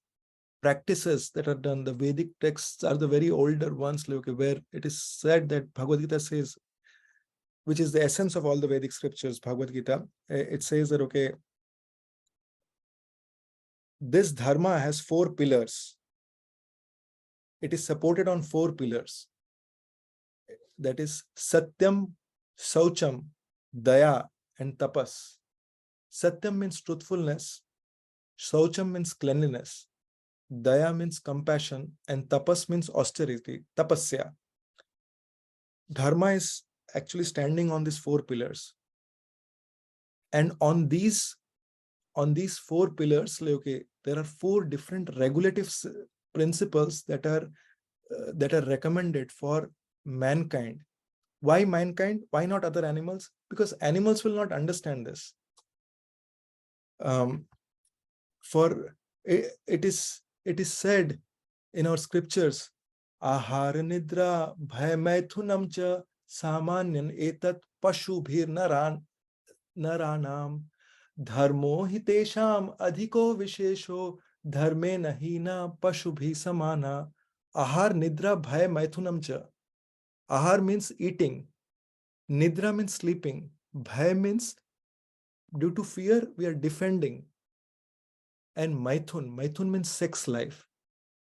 practices that are done, the Vedic texts are the very older ones, okay, where it is said that Bhagavad Gita says, which is the essence of all the Vedic scriptures, Bhagavad Gita, it says that, okay, this dharma has 4 pillars. It is supported on 4 pillars. That is Satyam, Saucham, Daya, and Tapas. Satyam means truthfulness. Saucham means cleanliness. Daya means compassion. And Tapas means austerity, tapasya. Dharma is actually standing on these 4 pillars. And on these 4 pillars, okay, there are 4 different regulative principles that are recommended for mankind. Why mankind? Why not other animals? Because animals will not understand this. For it is said in our scriptures, ahar nidra bhay maithunam cha samanyan etat pashubhir naranam dharmo hitesham adhiko vishesho dharme nahina pashubhi samana. Ahar nidra bhay maithunam cha. Ahar means eating. Nidra means sleeping. Bhay means due to fear we are defending. And maithun means sex life.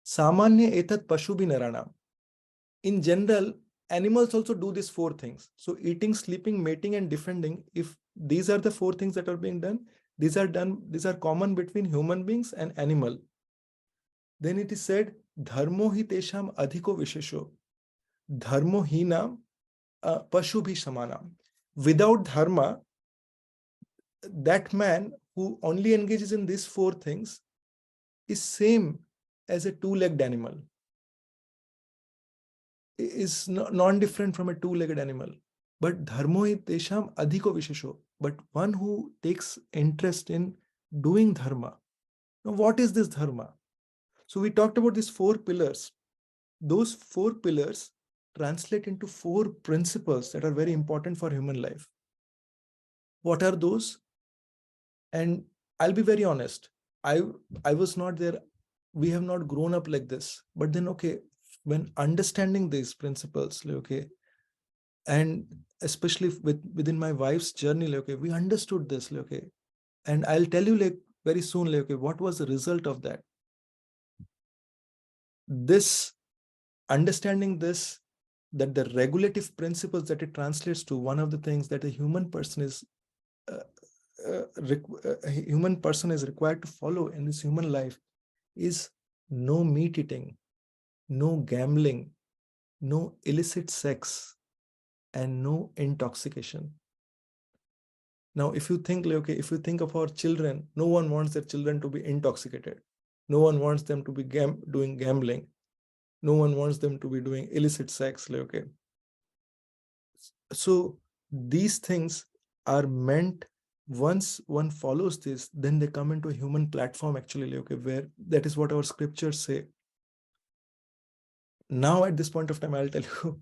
Samanya etat pashubi narana. In general, animals also do these 4 things. So eating, sleeping, mating, and defending, if these are the 4 things that are being done, these are common between human beings and animal. Then it is said, dharmo hi tesham adhiko vishesho. Dharmo hinam pashubhi samanam. Without dharma, that man who only engages in these 4 things is same as a 2-legged animal, is non-different from a 2-legged animal. But dharmo hi tesham adhiko vishesho. But one who takes interest in doing dharma. Now, what is this dharma? So we talked about these 4 pillars. Those 4 pillars translate into 4 principles that are very important for human life. What are those? And I'll be very honest, I was not there. We have not grown up like this. But then, okay, when understanding these principles, okay, and especially within my wife's journey, okay, we understood this, okay, and I'll tell you very soon, okay, what was the result of that. This understanding this, that the regulative principles that it translates to, one of the things that a human person is a human person is required to follow in this human life is no meat eating, no gambling, no illicit sex, and no intoxication. Now, if you think, okay, if you think of our children, no one wants their children to be intoxicated. No one wants them to be doing gambling. No one wants them to be doing illicit sex. Okay. So these things are meant, once one follows this, then they come into a human platform actually, okay, where that is what our scriptures say. Now, at this point of time, I'll tell you,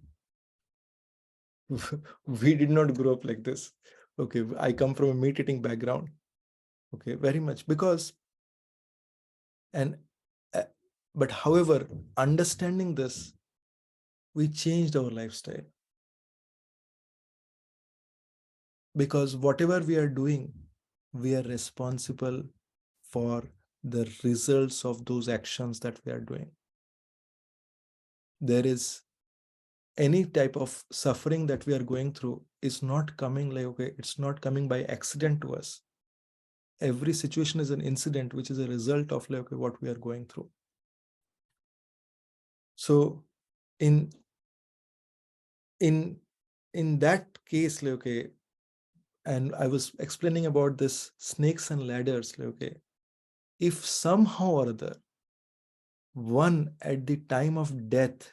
we did not grow up like this. Okay, I come from a meat eating background. Okay, very much because, and uh, but however, understanding this, we changed our lifestyle, because whatever we are doing, we are responsible for the results of those actions that we are doing. There is any type of suffering that we are going through is not coming like, okay, it's not coming by accident to us. Every situation is an incident which is a result of like, okay, what we are going through. So in in in that case, like, okay, and I was explaining about this snakes and ladders, like, okay, if somehow or other one at the time of death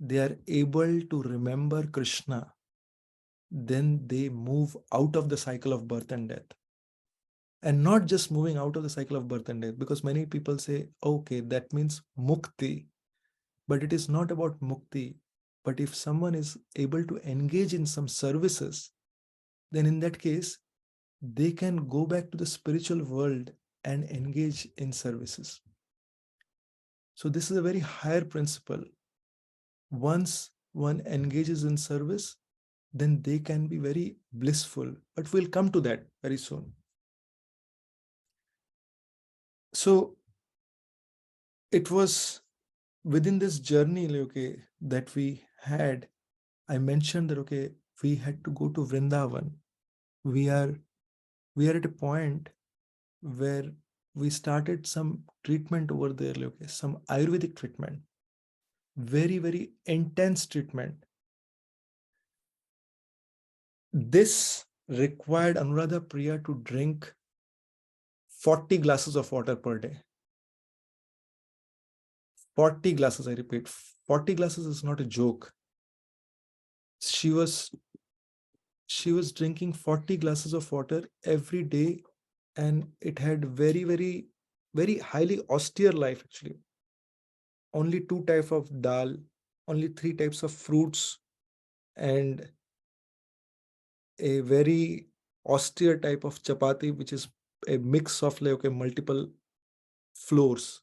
they are able to remember Krishna, then they move out of the cycle of birth and death. And not just moving out of the cycle of birth and death, because many people say, okay, that means mukti. But it is not about mukti. But if someone is able to engage in some services, then in that case, they can go back to the spiritual world and engage in services. So this is a very higher principle. Once one engages in service, then they can be very blissful. But we'll come to that very soon. So it was within this journey, okay, that we had, I mentioned that, okay, we had to go to Vrindavan. We are at a point where we started some treatment over there, okay, some Ayurvedic treatment, very, very intense treatment. This required Anuradha Priya to drink 40 glasses of water per day. 40 glasses, I repeat, 40 glasses is not a joke. She was drinking 40 glasses of water every day, and it had very, very, very highly austere life actually. Only 2 types of dal, only 3 types of fruits, and a very austere type of chapati, which is a mix of like, okay, multiple flours.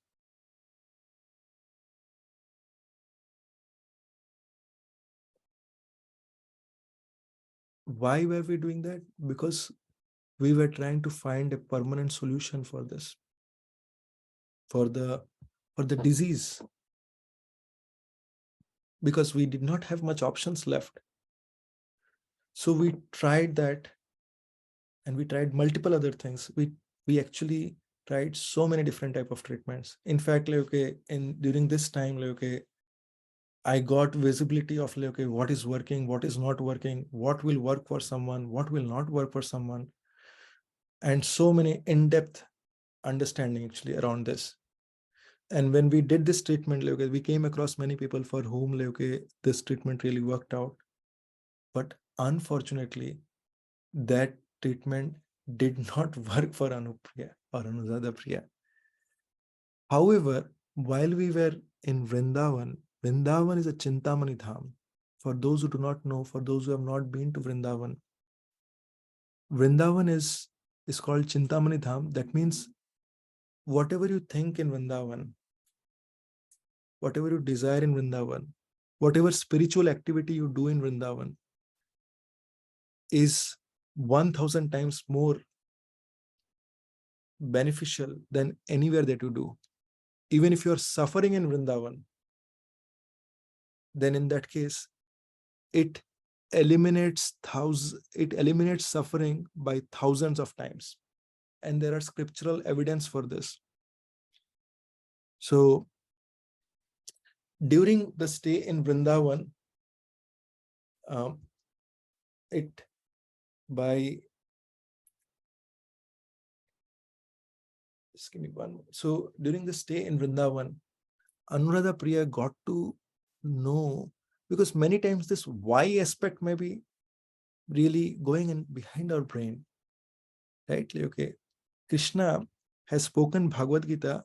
Why were we doing that? Because we were trying to find a permanent solution for this, for the disease, because we did not have much options left. So we tried that, and we tried multiple other things. We actually tried so many different type of treatments. In fact, like, okay, in during this time, like, okay, I got visibility of like, okay, what is working, what is not working, what will work for someone, what will not work for someone, and so many in-depth understanding actually around this. And when we did this treatment, like, okay, we came across many people for whom like, okay, this treatment really worked out. But unfortunately, that treatment did not work for Anupriya or Anuradha Priya. However, while we were in Vrindavan, Vrindavan is a Chintamani Dham. For those who do not know, for those who have not been to Vrindavan, Vrindavan is called Chintamani Dham. That means whatever you think in Vrindavan, whatever you desire in Vrindavan, whatever spiritual activity you do in Vrindavan is 1000 times more beneficial than anywhere that you do. Even if you are suffering in Vrindavan, then in that case, it eliminates suffering by thousands of times, and there are scriptural evidence for this. So during the stay in Vrindavan, um, it by just give me one. So during the stay in Vrindavan, Anuradha Priya got to know, because many times this why aspect may be really going in behind our brain, right? Okay, Krishna has spoken Bhagavad Gita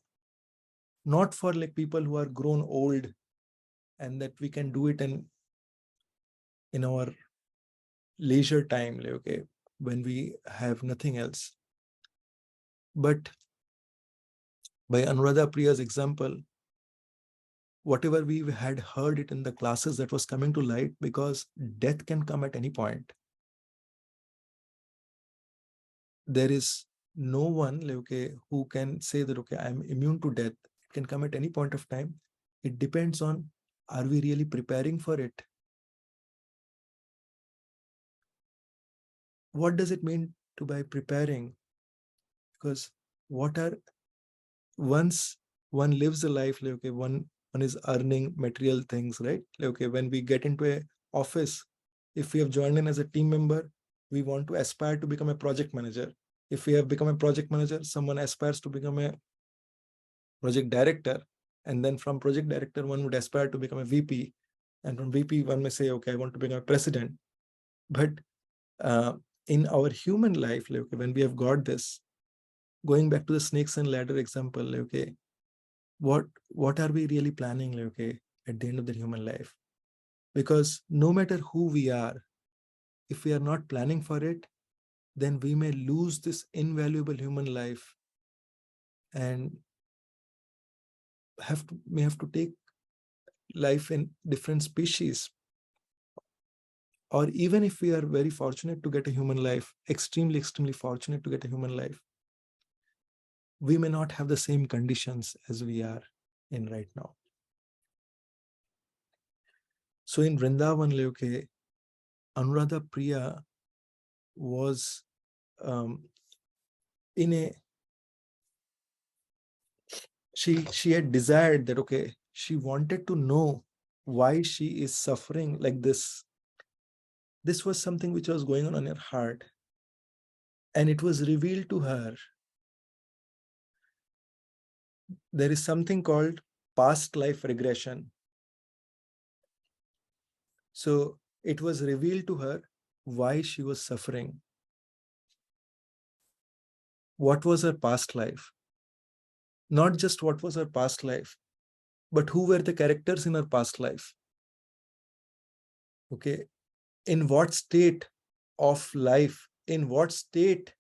not for like people who are grown old and that we can do it in our leisure time, like, okay, when we have nothing else. But by Anuradha Priya's example, whatever we had heard it in the classes, that was coming to light, because death can come at any point. There is no one, like, okay, who can say that, okay, I'm immune to death. It can come at any point of time. It depends on, are we really preparing for it? What does it mean to by preparing? Because what are, once one lives a life, like, okay, one is earning material things, right? Like, okay, when we get into a office, if we have joined in as a team member, we want to aspire to become a project manager. If we have become a project manager, someone aspires to become a project director, and then from project director one would aspire to become a VP, and from VP one may say, okay, I want to become a president. But uh, in our human life, like, okay, when we have got this, going back to the snakes and ladder example, like, okay, what are we really planning, like, okay, at the end of the human life? Because no matter who we are, if we are not planning for it, then we may lose this invaluable human life and may have to take life in different species. Or even if we are very fortunate to get a human life, extremely fortunate to get a human life, we may not have the same conditions as we are in right now. So in Vrindavan, okay, Anuradha Priya was in a, she had desired that, okay, she wanted to know why she is suffering like this. This was something which was going on in her heart, and it was revealed to her. There is something called past life regression. So it was revealed to her why she was suffering. What was her past life? Not just what was her past life, but who were the characters in her past life? Okay, in what state of life, in what state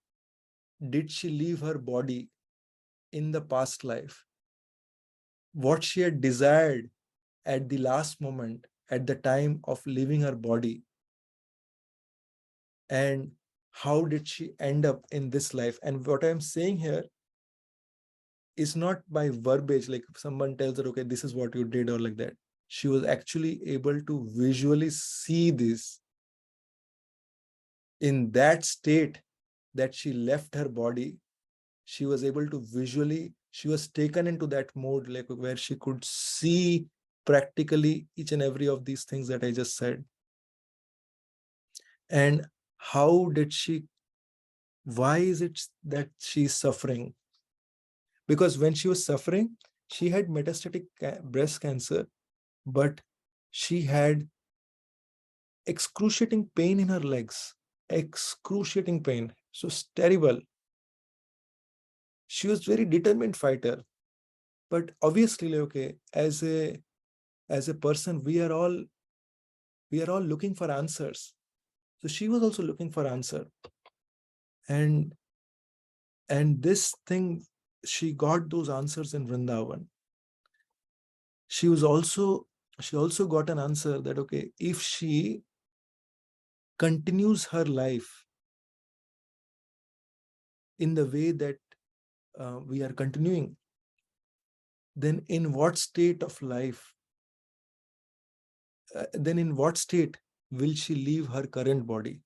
did she leave her body in the past life? What she had desired at the last moment, at the time of leaving her body, and how did she end up in this life? And what I'm saying here is not by verbiage, like someone tells her, okay, this is what you did, or like that. She was actually able to visually see this in that state that she left her body. She was able to visually, she was taken into that mode, like where she could see practically each and every of these things that I just said. And how did she, why is it that she's suffering? Because when she was suffering, she had metastatic breast cancer, but she had excruciating pain in her legs, excruciating pain. So it's terrible. She was very determined fighter. But obviously, okay, as a person, we are all looking for answers. So she was also looking for answer. And this thing, she got those answers in Vrindavan. She was also, she also got an answer that, okay, if she continues her life in the way that we are continuing, then in what state of life, then in what state will she leave her current body?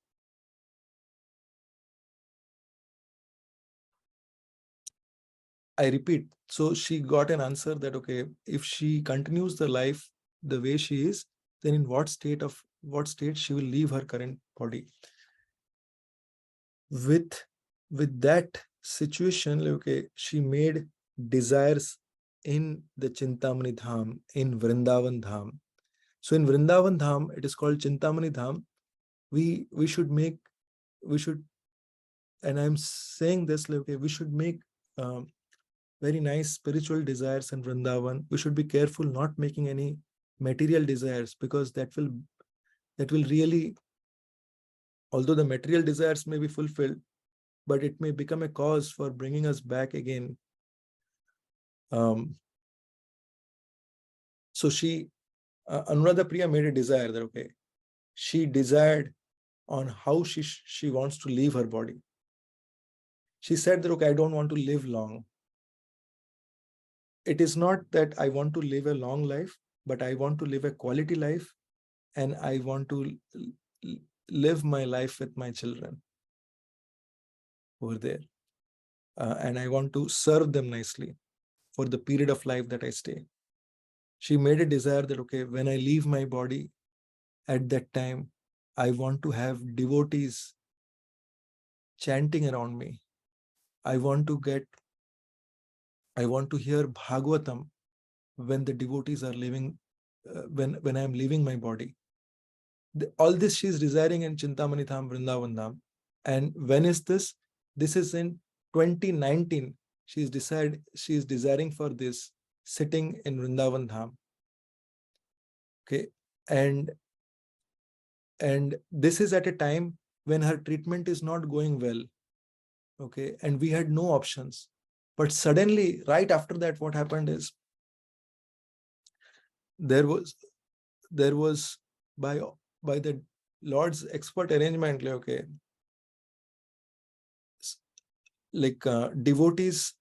I repeat, so she got an answer that, okay, if she continues the life the way she is, then in what state she will leave her current body. With that situation, okay, she made desires in the Chintamani Dham, in Vrindavan Dham. So in Vrindavan Dham, it is called Chintamani Dham. We should make, we should, and I'm saying this, okay, we should make very nice spiritual desires in Vrindavan. We should be careful not making any material desires, because that will really, although the material desires may be fulfilled, but it may become a cause for bringing us back again. So Anuradha Priya made a desire that, okay, she desired on how she wants to leave her body. She said that, okay, I don't want to live long. It is not that I want to live a long life, but I want to live a quality life, and I want to live my life with my children over there. And I want to serve them nicely for the period of life that I stay. She made a desire that, okay, when I leave my body, at that time, I want to have devotees chanting around me. I want to hear Bhagavatam when the devotees are living, when I am leaving my body. All this she is desiring in Chintamani Dham, Vrindavan Dham. And when is this? This is in 2019. She is desiring for this, sitting in Vrindavan Dham. Okay. And this is at a time when her treatment is not going well. Okay. And we had no options. But suddenly, right after that, what happened is there was by the Lord's expert arrangement, okay, like devotees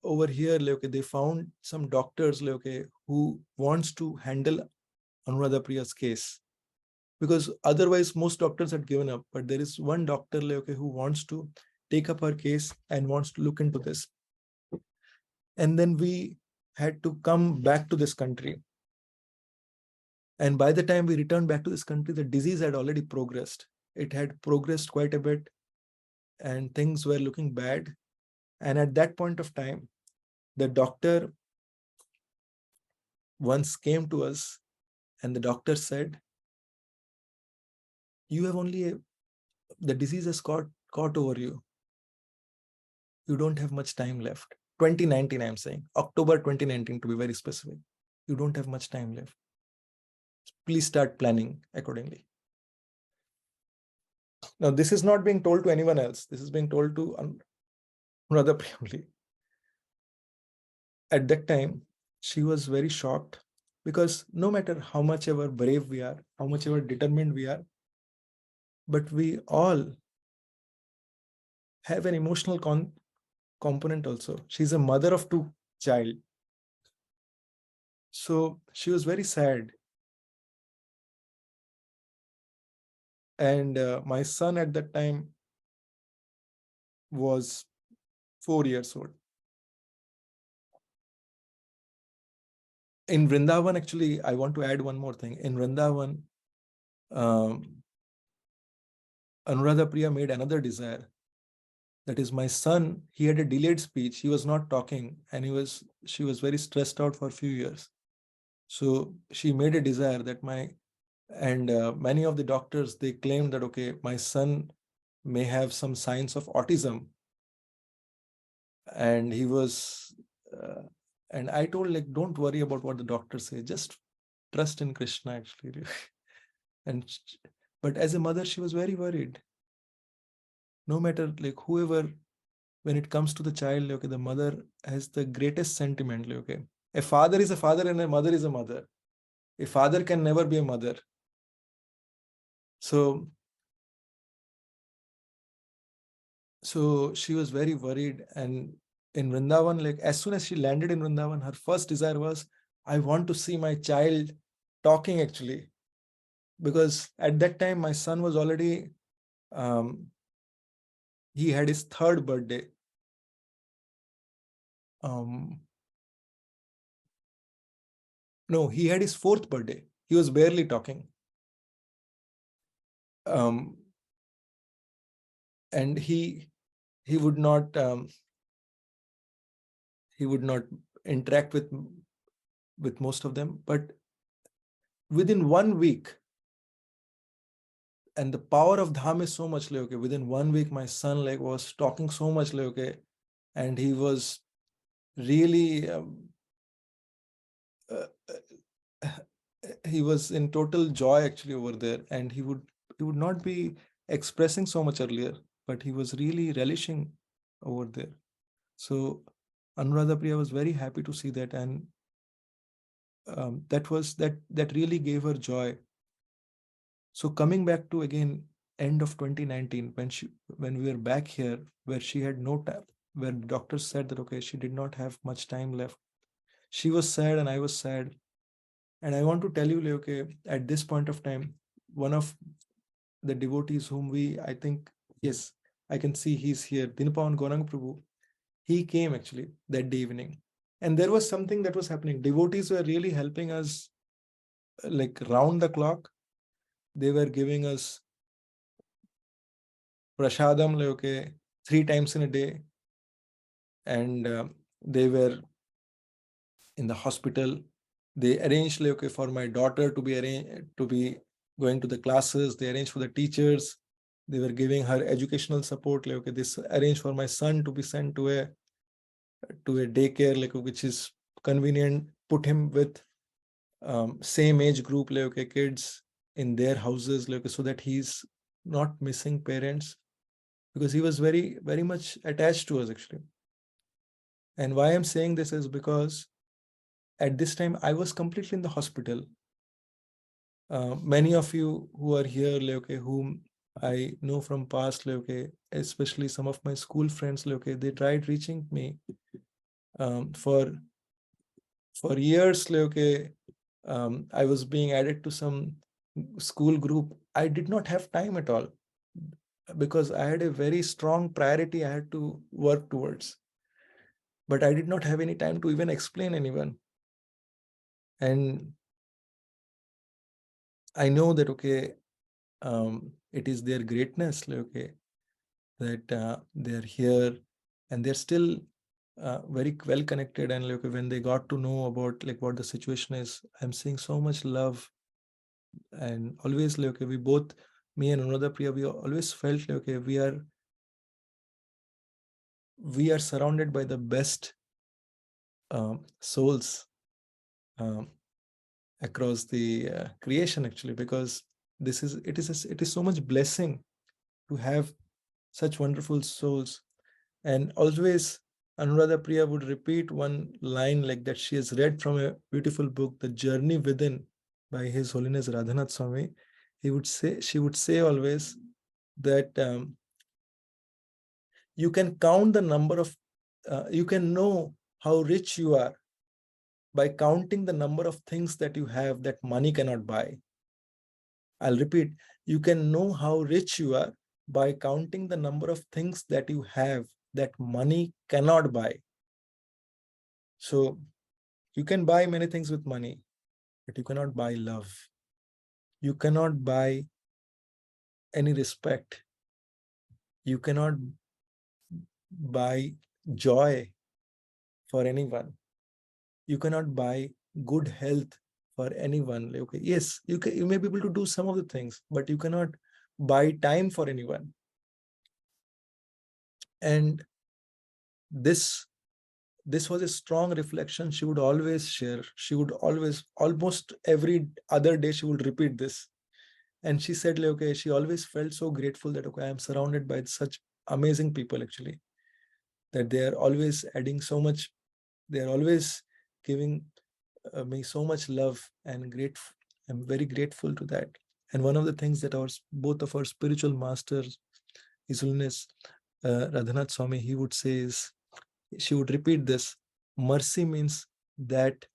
over here, okay, they found some doctors, okay, who wants to handle Anuradha Priya's case, because otherwise most doctors had given up. But there is one doctor, okay, who wants to take up her case and wants to look into this. And then we had to come back to this country. And by the time we returned back to this country, the disease had already progressed. It had progressed quite a bit, and things were looking bad. And at that point of time, the doctor once came to us, and the doctor said, you have only the disease has caught over you. You don't have much time left. 2019, I'm saying, October 2019 to be very specific. You don't have much time left. Please start planning accordingly. Now, this is not being told to anyone else. This is being told to another only. At that time, she was very shocked, because no matter how much ever brave we are, how much ever determined we are, but we all have an emotional component also. She's a mother of two child. So she was very sad. And my son at that time was 4 years old. In Vrindavan, actually, I want to add one more thing. In Vrindavan, Anuradha Priya made another desire. That is, my son, he had a delayed speech. He was not talking, and she was very stressed out for a few years. So she made a desire that many of the doctors, they claimed that, okay, my son may have some signs of autism. And he was, and I told, like, don't worry about what the doctors say, just trust in Krishna, actually. But as a mother, she was very worried. No matter, like, whoever, when it comes to the child, okay, the mother has the greatest sentiment, okay. A father is a father and a mother is a mother. A father can never be a mother. So she was very worried. And in Vrindavan, like, as soon as she landed in Vrindavan, her first desire was, I want to see my child talking, actually. because at that time my son was already, he had his third birthday. No, he had his fourth birthday. He was barely talking. And he would not interact with most of them. But within 1 week, and the power of Dham is so much, like, okay, within 1 week, my son like was talking so much, like, okay, and he was really he was in total joy actually over there, and he would not be expressing so much earlier, but he was really relishing over there. So Anuradha, Priya was very happy to see that, and that really gave her joy. So coming back to again end of 2019, when we were back here, where she had no time, where the doctors said that okay, she did not have much time left. She was sad and I was sad. And I want to tell you, like, okay, at this point of time, one of the devotees whom I think, yes, I can see he's here, Dinapawan Gorang Prabhu, he came actually that day evening. And there was something that was happening. Devotees were really helping us like round the clock. They were giving us prashadam, like, okay, 3 times in a day. And they were in the hospital. They arranged, like, okay, for my daughter to be going to the classes. They arranged for the teachers. They were giving her educational support. Like, okay, this arranged for my son to be sent to a daycare, like, which is convenient. Put him with same age group, like, okay, kids in their houses, like, so that he's not missing parents, because he was very, very much attached to us actually. And why I'm saying this is because at this time I was completely in the hospital. Many of you who are here, like, okay, whom I know from past, like, okay, especially some of my school friends, like, okay, they tried reaching me for years, like, okay, I was being added to some school group. I did not have time at all because I had a very strong priority I had to work towards. But I did not have any time to even explain anyone. And I know that, okay, it is their greatness, like, okay, that they're here and they're still very well connected. And like when they got to know about like what the situation is, I'm seeing so much love. And always, like, okay, we both, me and Anuradha, Priya, we always felt like, okay, we are surrounded by the best souls um, across the creation actually, because it is so much blessing to have such wonderful souls. And always Anuradha, Priya would repeat one line like that she has read from a beautiful book, The Journey Within, by His Holiness Radhanath Swami. She would say always that you can count the number of, you can know how rich you are by counting the number of things that you have that money cannot buy. I'll repeat, you can know how rich you are by counting the number of things that you have that money cannot buy. So you can buy many things with money, but you cannot buy love. You cannot buy any respect. You cannot buy joy for anyone. You cannot buy good health for anyone. Okay, yes, you may be able to do some of the things, but you cannot buy time for anyone. And this was a strong reflection she would always share. She would always, almost every other day, she would repeat this. And she said, like, okay, she always felt so grateful that, okay, I am surrounded by such amazing people actually, that they are always adding so much. They are always giving me so much love, and grateful. I'm very grateful to that. And one of the things that both of our spiritual masters, His Holiness Radhanath Swami, he would say is, she would repeat this: mercy means that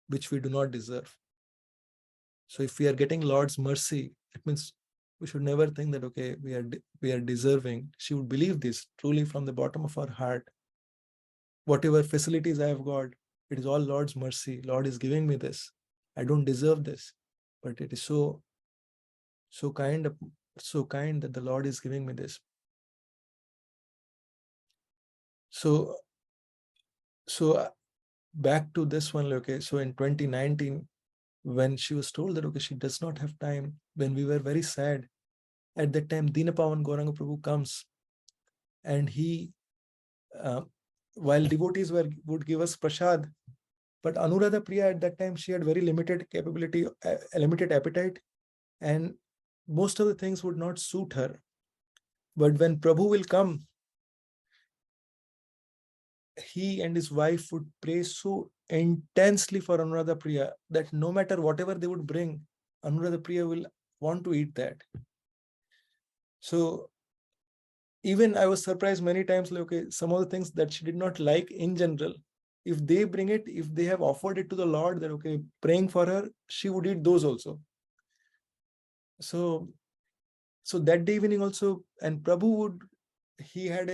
which we do not deserve. So if we are getting Lord's mercy, it means we should never think that, okay, we are deserving. She would believe this truly from the bottom of her heart. Whatever facilities I have got, it is all Lord's mercy. Lord is giving me this. I don't deserve this, but it is so kind, so kind that the Lord is giving me this. So back to this one. Okay, so in 2019, when she was told that, okay, she does not have time, when we were very sad, at that time Dinapavan Gauranga Prabhu comes, and he uh, while devotees would give us prasad, but Anuradha Priya at that time, she had very limited capability, limited appetite, and most of the things would not suit her. But when Prabhu will come, he and his wife would pray so intensely for Anuradha Priya that no matter whatever they would bring, Anuradha Priya will want to eat that. So even I was surprised many times, like, okay, some of the things that she did not like in general, if they bring it, if they have offered it to the Lord, that, okay, praying for her, she would eat those also. So that day evening also, and Prabhu would, he had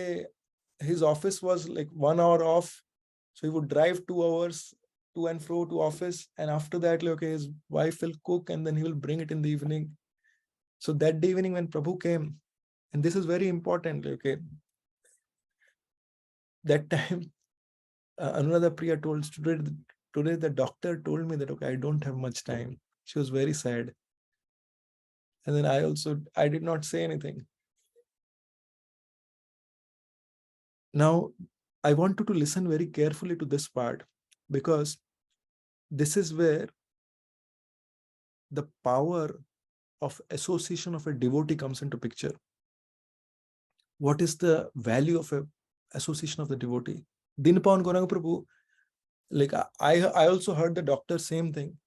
his office was like 1 hour off. So he would drive 2 hours to and fro to office. And after that, like, okay, his wife will cook and then he will bring it in the evening. So that day evening when Prabhu came, and this is very important, like, okay, that time, Anuradha Priya told, today the doctor told me that, okay, I don't have much time. She was very sad. And then I did not say anything. Now, I want you to listen very carefully to this part, because this is where the power of association of a devotee comes into picture. What is the value of a association of the devotee? Dinapavan Gauranga Prabhu, like, I also heard the doctor same thing,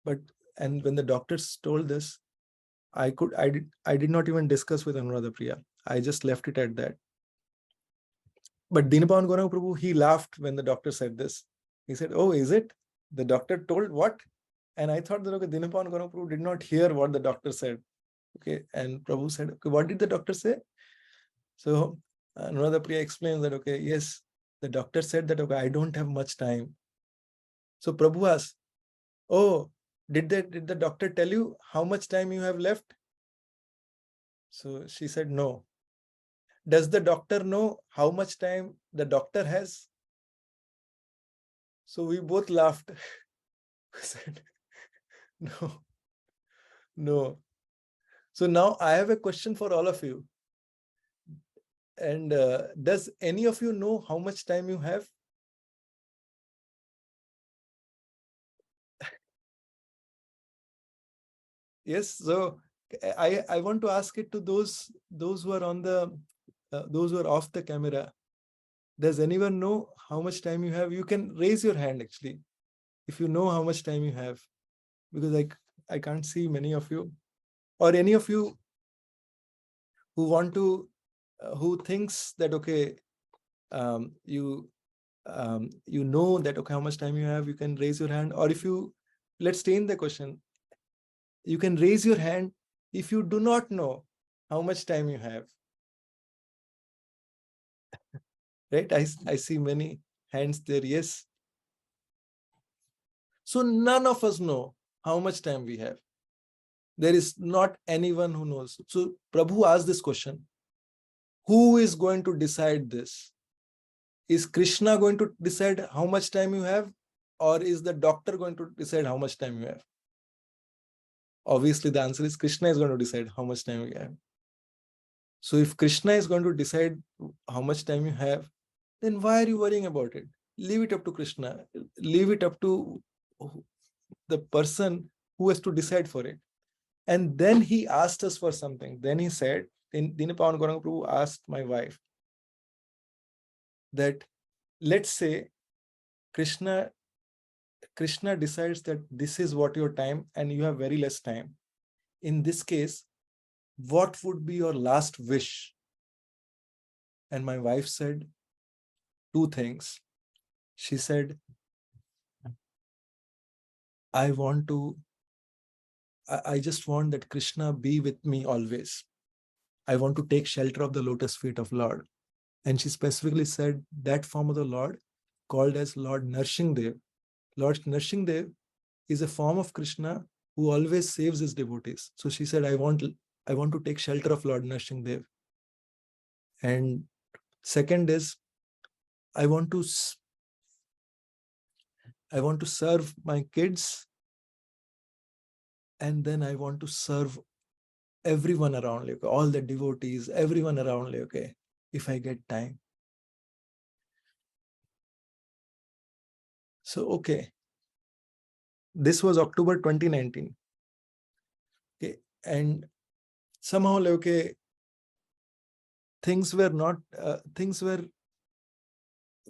but and when the doctors told this, I did not even discuss with Anuradha Priya. I just left it at that. But Dinapavan Gauranga Prabhu, he laughed when the doctor said this. He said, "Oh, is it? The doctor told what?" And I thought that, okay, Dinapavan Gauranga Prabhu did not hear what the doctor said. Okay, and Prabhu said, "Okay, what did the doctor say?" So Anuradha Priya explains that, okay, yes, the doctor said that, okay, I don't have much time. So Prabhu asked, "Oh, did the doctor tell you how much time you have left?" So she said, "No." Does the doctor know how much time the doctor has? So we both laughed. We said, no, no. So now I have a question for all of you. And does any of you know how much time you have? Yes. So I want to ask it to those who are on the those who are off the camera. Does anyone know how much time you have? You can raise your hand actually if you know how much time you have, because I can't see many of you, or any of you who want to who thinks that, okay, you know that, okay, how much time you have. You can raise your hand, or if you, let's change the question, you can raise your hand if you do not know how much time you have. Right, I see many hands there. Yes. So none of us know how much time we have. There is not anyone who knows. So Prabhu asked this question, who is going to decide this? Is Krishna going to decide how much time you have, or is the doctor going to decide how much time you have? Obviously the answer is Krishna is going to decide how much time you have. So if Krishna is going to decide how much time you have, then why are you worrying about it? Leave it up to Krishna. Leave it up to the person who has to decide for it. And then he asked us for something. Then he said, Dinapavan Gauranga Prabhu asked my wife that, let's say Krishna decides that this is what your time and you have very less time. In this case, what would be your last wish? And my wife said two things. She said, I want to I just want that Krishna be with me always. I want to take shelter of the lotus feet of Lord. And she specifically said that form of the Lord called as Lord Narshing Dev. Lord Narshing Dev is a form of Krishna who always saves his devotees. So she said, I want to take shelter of Lord Narshing Dev. And second is, I want to I want to serve my kids, and then I want to serve everyone around, okay, all the devotees, everyone around, okay, if I get time. So, okay, this was October 2019. Okay, and somehow, okay, things were not, things were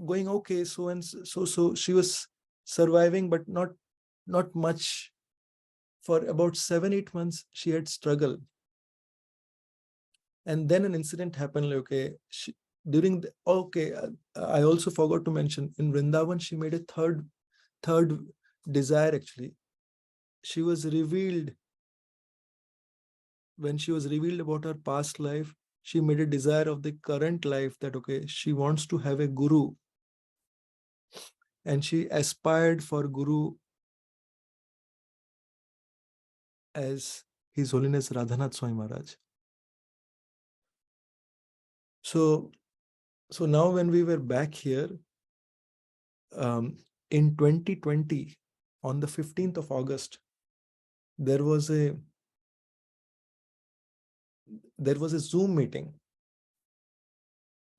going okay. So and so she was surviving, but not much. For about 7-8 months, she had struggled. And then an incident happened, okay, during the, okay, I also forgot to mention, in Vrindavan, she made a third desire actually. She was revealed, when she was revealed about her past life, she made a desire of the current life, that okay, she wants to have a guru, and she aspired for guru as His Holiness Radhanath Swami Maharaj. So now when we were back here, in 2020, on the 15th of August, there was a Zoom meeting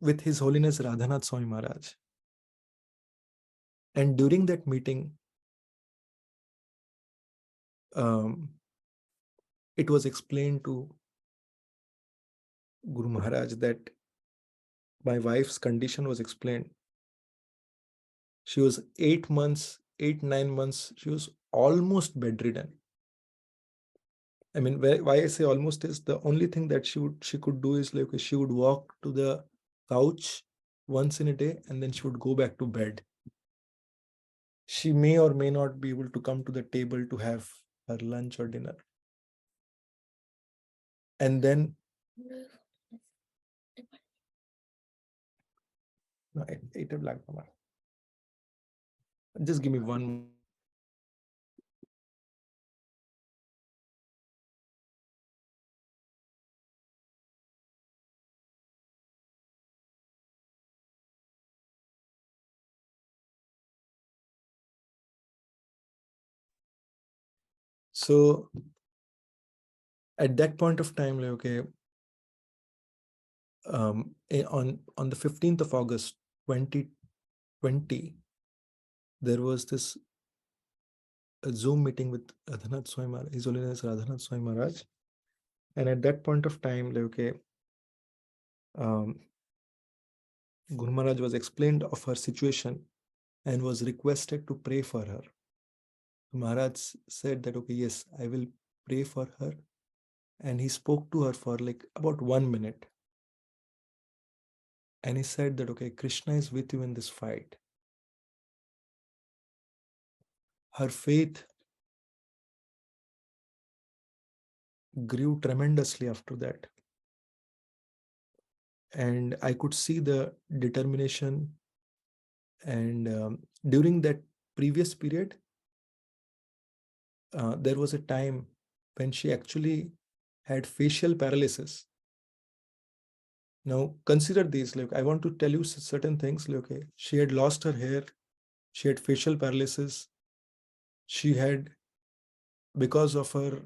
with His Holiness Radhanath Swami Maharaj. And during that meeting, it was explained to Guru Maharaj that my wife's condition was explained. She was 8, 9 months, she was almost bedridden. I mean, why I say almost is, the only thing that she could do is, like, she would walk to the couch once in a day, and then she would go back to bed. She may or may not be able to come to the table to have her lunch or dinner. And then, no, it a black mama. Just give me one. So at that point of time, like, okay, on the 15th of August 2020, there was this Zoom meeting with Radhanath Swami Maharaj, His Holiness Radhanath Swami Maharaj. And at that point of time, like, okay, Guru Maharaj was explained of her situation and was requested to pray for her. Maharaj said that, okay, yes, I will pray for her. And he spoke to her for like about 1 minute. And he said that, okay, Krishna is with you in this fight. Her faith grew tremendously after that. And I could see the determination. And during that previous period, there was a time when she actually had facial paralysis. Now, consider these. Like, I want to tell you certain things. Like, okay, she had lost her hair. She had facial paralysis. She had, because of her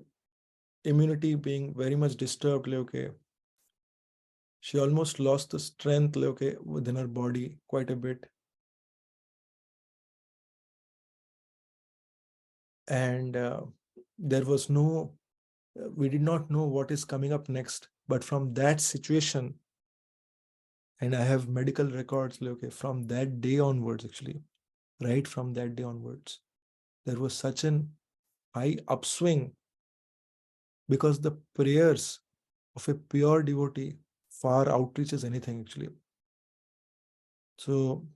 immunity being very much disturbed, like, okay, she almost lost the strength, like, okay, within her body quite a bit. And there was no, we did not know what is coming up next. But from that situation, and I have medical records, like, okay, from that day onwards, actually, right from that day onwards, there was such an high upswing, because the prayers of a pure devotee far outreaches anything, actually. So,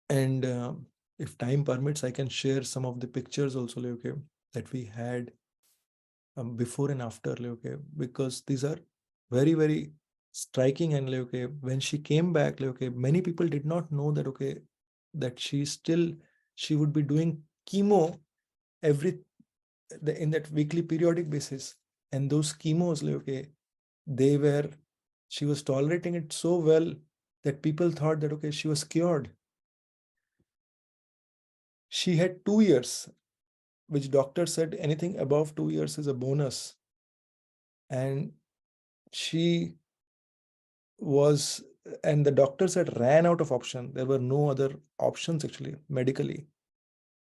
and if time permits, I can share some of the pictures also, like, okay. that we had before and after, okay, because these are very, very striking. And okay, when she came back, okay, many people did not know that, okay, that she would be doing chemo every in that weekly periodic basis. And those chemos, okay, they were she was tolerating it so well that people thought that, okay, she was cured. She had 2 years, which doctor said anything above 2 years is a bonus. And she was, and the doctors had ran out of option. There were no other options actually medically.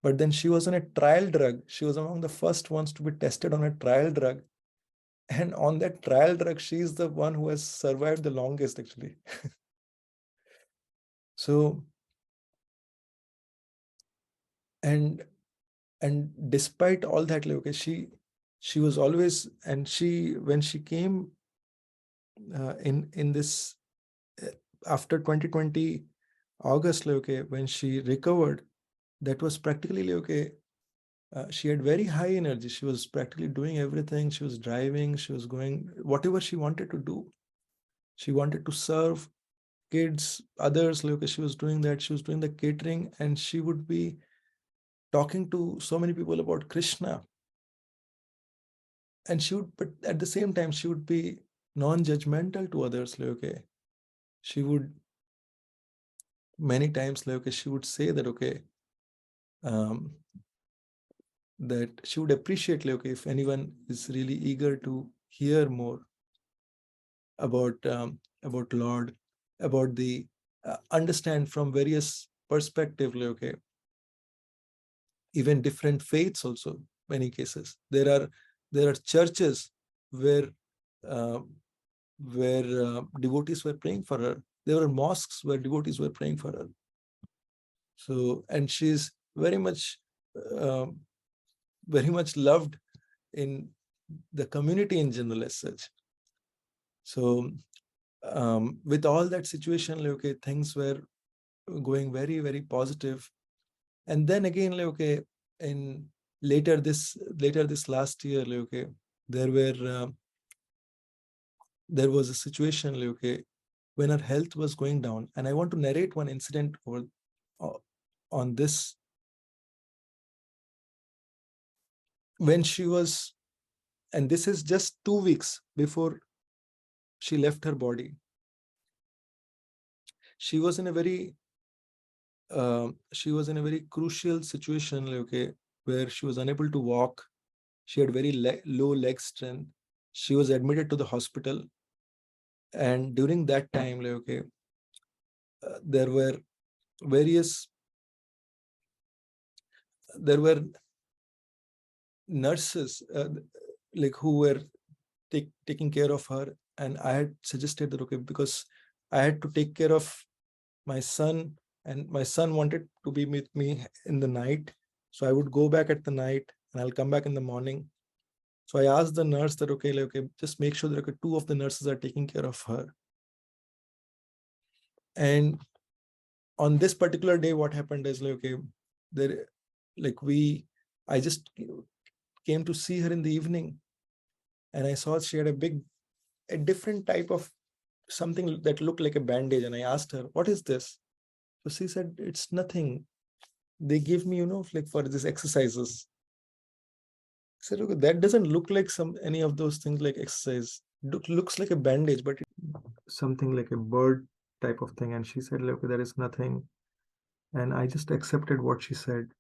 But then she was on a trial drug. She was among the first ones to be tested on a trial drug. And on that trial drug, she is the one who has survived the longest actually. So, and despite all that, okay, she was always, and she when she came in this uh, after 2020 August, okay, when she recovered, that was practically okay. She had very high energy. She was practically doing everything. She was driving. She was going whatever she wanted to do. She wanted to serve kids, others. Okay, she was doing that. She was doing the catering, and she would be talking to so many people about Krishna. And she would, but at the same time, she would be non-judgmental to others. Okay, she would many times, okay, she would say that, okay, um, that she would appreciate, okay, if anyone is really eager to hear more about Lord, about the understand from various perspective, okay, even different faiths also. Many cases there are churches where uh, devotees were praying for her. There were mosques where devotees were praying for her. So, and she's um, very much loved in the community in general as such. So, with all that situation, okay, things were going very, very positive. And then again, okay, in later this last year, okay, there were there was a situation, okay, when her health was going down. And I want to narrate one incident uh, on this. When she was, and this is just 2 weeks before she left her body, she was in a very crucial situation, okay, where she was unable to walk. She had very low leg strength. She was admitted to the hospital. And during that time, okay, there were various there were nurses like who were taking care of her. And I had suggested that, okay, because I had to take care of my son, and my son wanted to be with me in the night. So I would go back at the night and I'll come back in the morning. So I asked the nurse that, okay, just make sure that, okay, two of the nurses are taking care of her. And on this particular day, what happened is, okay, there, I just came to see her in the evening, and I saw she had a different type of something that looked like a bandage. And I asked her, what is this? So she said, it's nothing. They give me, like for these exercises. I said, okay, that doesn't look like any of those things like exercise. Looks like a bandage, but something like a bird type of thing. And she said, okay, there is nothing. And I just accepted what she said.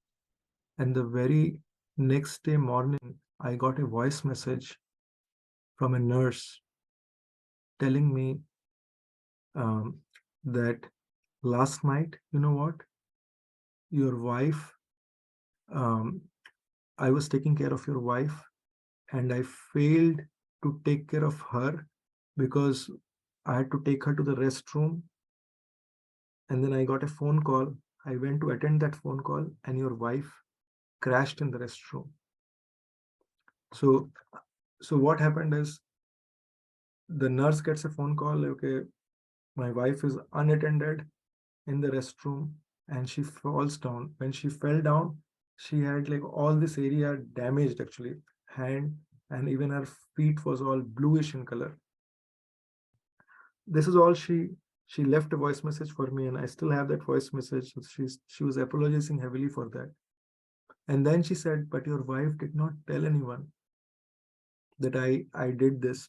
And the very next day morning, I got a voice message from a nurse telling me that last night, you know what? Your wife, um, I was taking care of your wife, and I failed to take care of her because I had to take her to the restroom. And then I got a phone call. I went to attend that phone call, and your wife crashed in the restroom. So, what happened is, the nurse gets a phone call. Okay, my wife is unattended in the restroom, and she falls down. When she fell down, She had like all this area damaged actually, hand, and even her feet was all bluish in color. This is all she left a voice message for me, and I still have that voice message. So she was apologizing heavily for that. And then she said, but your wife did not tell anyone that I did this.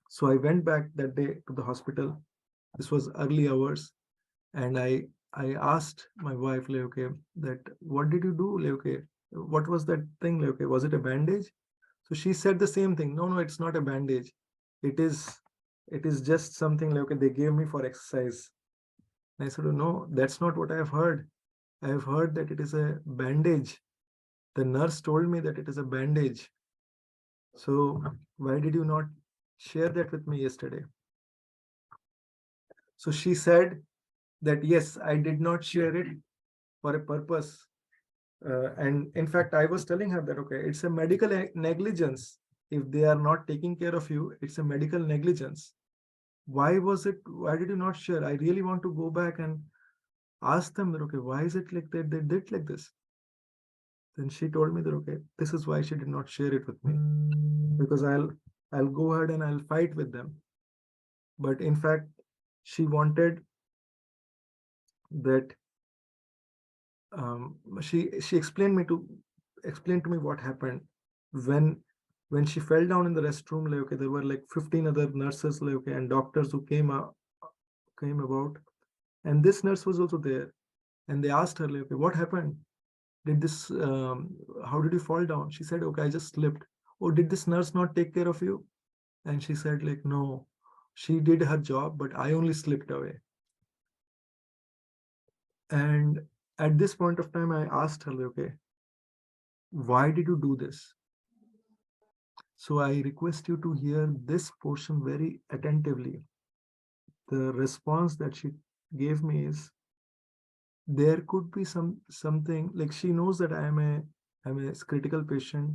So I went back that day to the hospital. This was early hours, and I asked my wife, like, okay, that what did you do? Like, okay, what was that thing? Like, okay, was it a bandage? So she said the same thing. No, no, it's not a bandage. It is it is just something like, okay, they gave me for exercise. And I said, oh, no, that's not what I have heard. I have heard that it is a bandage. The nurse told me that it is a bandage. So why did you not share that with me yesterday? So she said that yes, I did not share it for a purpose. And in fact, I was telling her that okay, it's a medical negligence. If they are not taking care of you, it's a medical negligence. Why was it? Why did you not share? I really want to go back and ask them that okay, why is it like that they did like this? Then she told me that okay, this is why she did not share it with me, because I'll go ahead and I'll fight with them. But in fact, she wanted that she explained to me what happened when when she fell down in the restroom. Like okay, there were like 15 other nurses, like okay, and doctors who came about, and this nurse was also there, and they asked her like okay, what happened? Did this how did you fall down? She said okay, I just slipped. Oh, did this nurse not take care of you? And she said like no, she did her job, but I only slipped away. And at this point of time, I asked her like, okay, why did you do this? So I request you to hear this portion very attentively. The response that she gave me is there could be something like she knows that I'm a critical patient,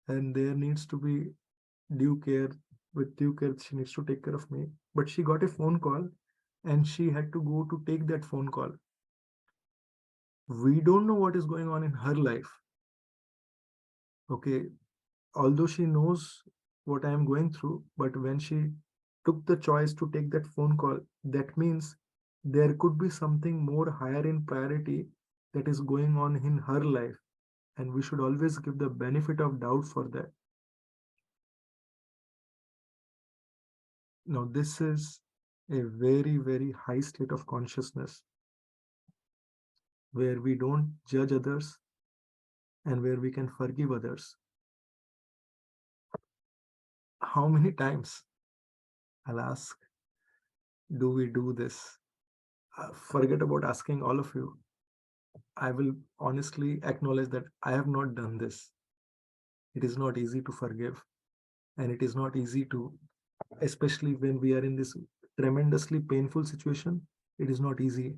and there needs to be due care. With due care, she needs to take care of me. But she got a phone call and she had to go to take that phone call. We don't know what is going on in her life. Okay, although she knows what I am going through, but when she took the choice to take that phone call, that means there could be something more higher in priority that is going on in her life. And we should always give the benefit of doubt for that. Now, this is a very, very high state of consciousness where we don't judge others and where we can forgive others. How many times, I'll ask, do we do this? Forget about asking all of you. I will honestly acknowledge that I have not done this. It is not easy to forgive, and it is not easy to, especially when we are in this tremendously painful situation. It is not easy,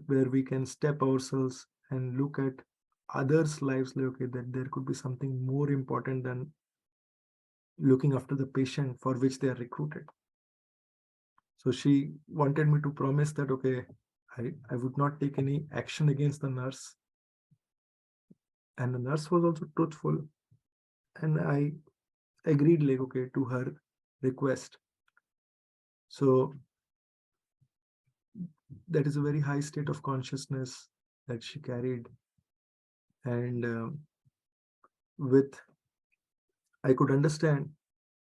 where we can step ourselves and look at others' lives, like, okay, that there could be something more important than looking after the patient for which they are recruited. So she wanted me to promise that, okay, I would not take any action against the nurse. And the nurse was also truthful. And I agreed like okay to her request. So that is a very high state of consciousness that she carried, and with I could understand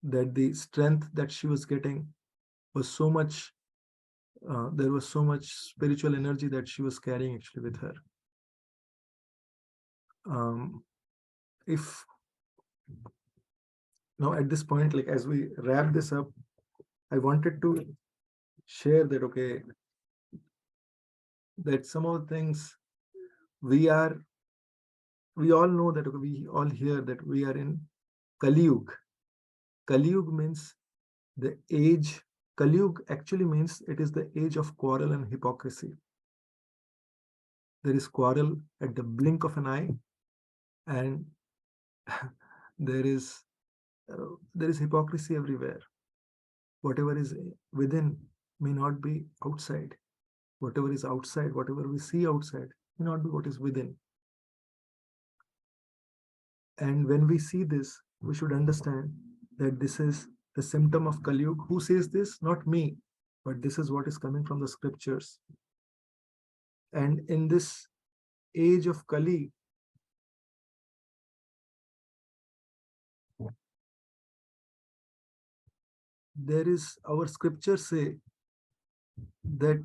that the strength that she was getting was so much. There was so much spiritual energy that she was carrying actually with her. If now at this point, like as we wrap this up, I wanted to share that okay, that some of the things we are we all know that okay, we all hear that we are in Kali Yuga. Kali Yuga means the age. Kali Yuga actually means it is the age of quarrel and hypocrisy. There is quarrel at the blink of an eye, and there is there is hypocrisy everywhere. Whatever is within may not be outside. Whatever is outside, whatever we see outside, may not be what is within. And when we see this, we should understand that this is the symptom of Kali Yuga. Who says this? Not me, but this is what is coming from the scriptures. And in this age of Kali, there is, our scriptures say that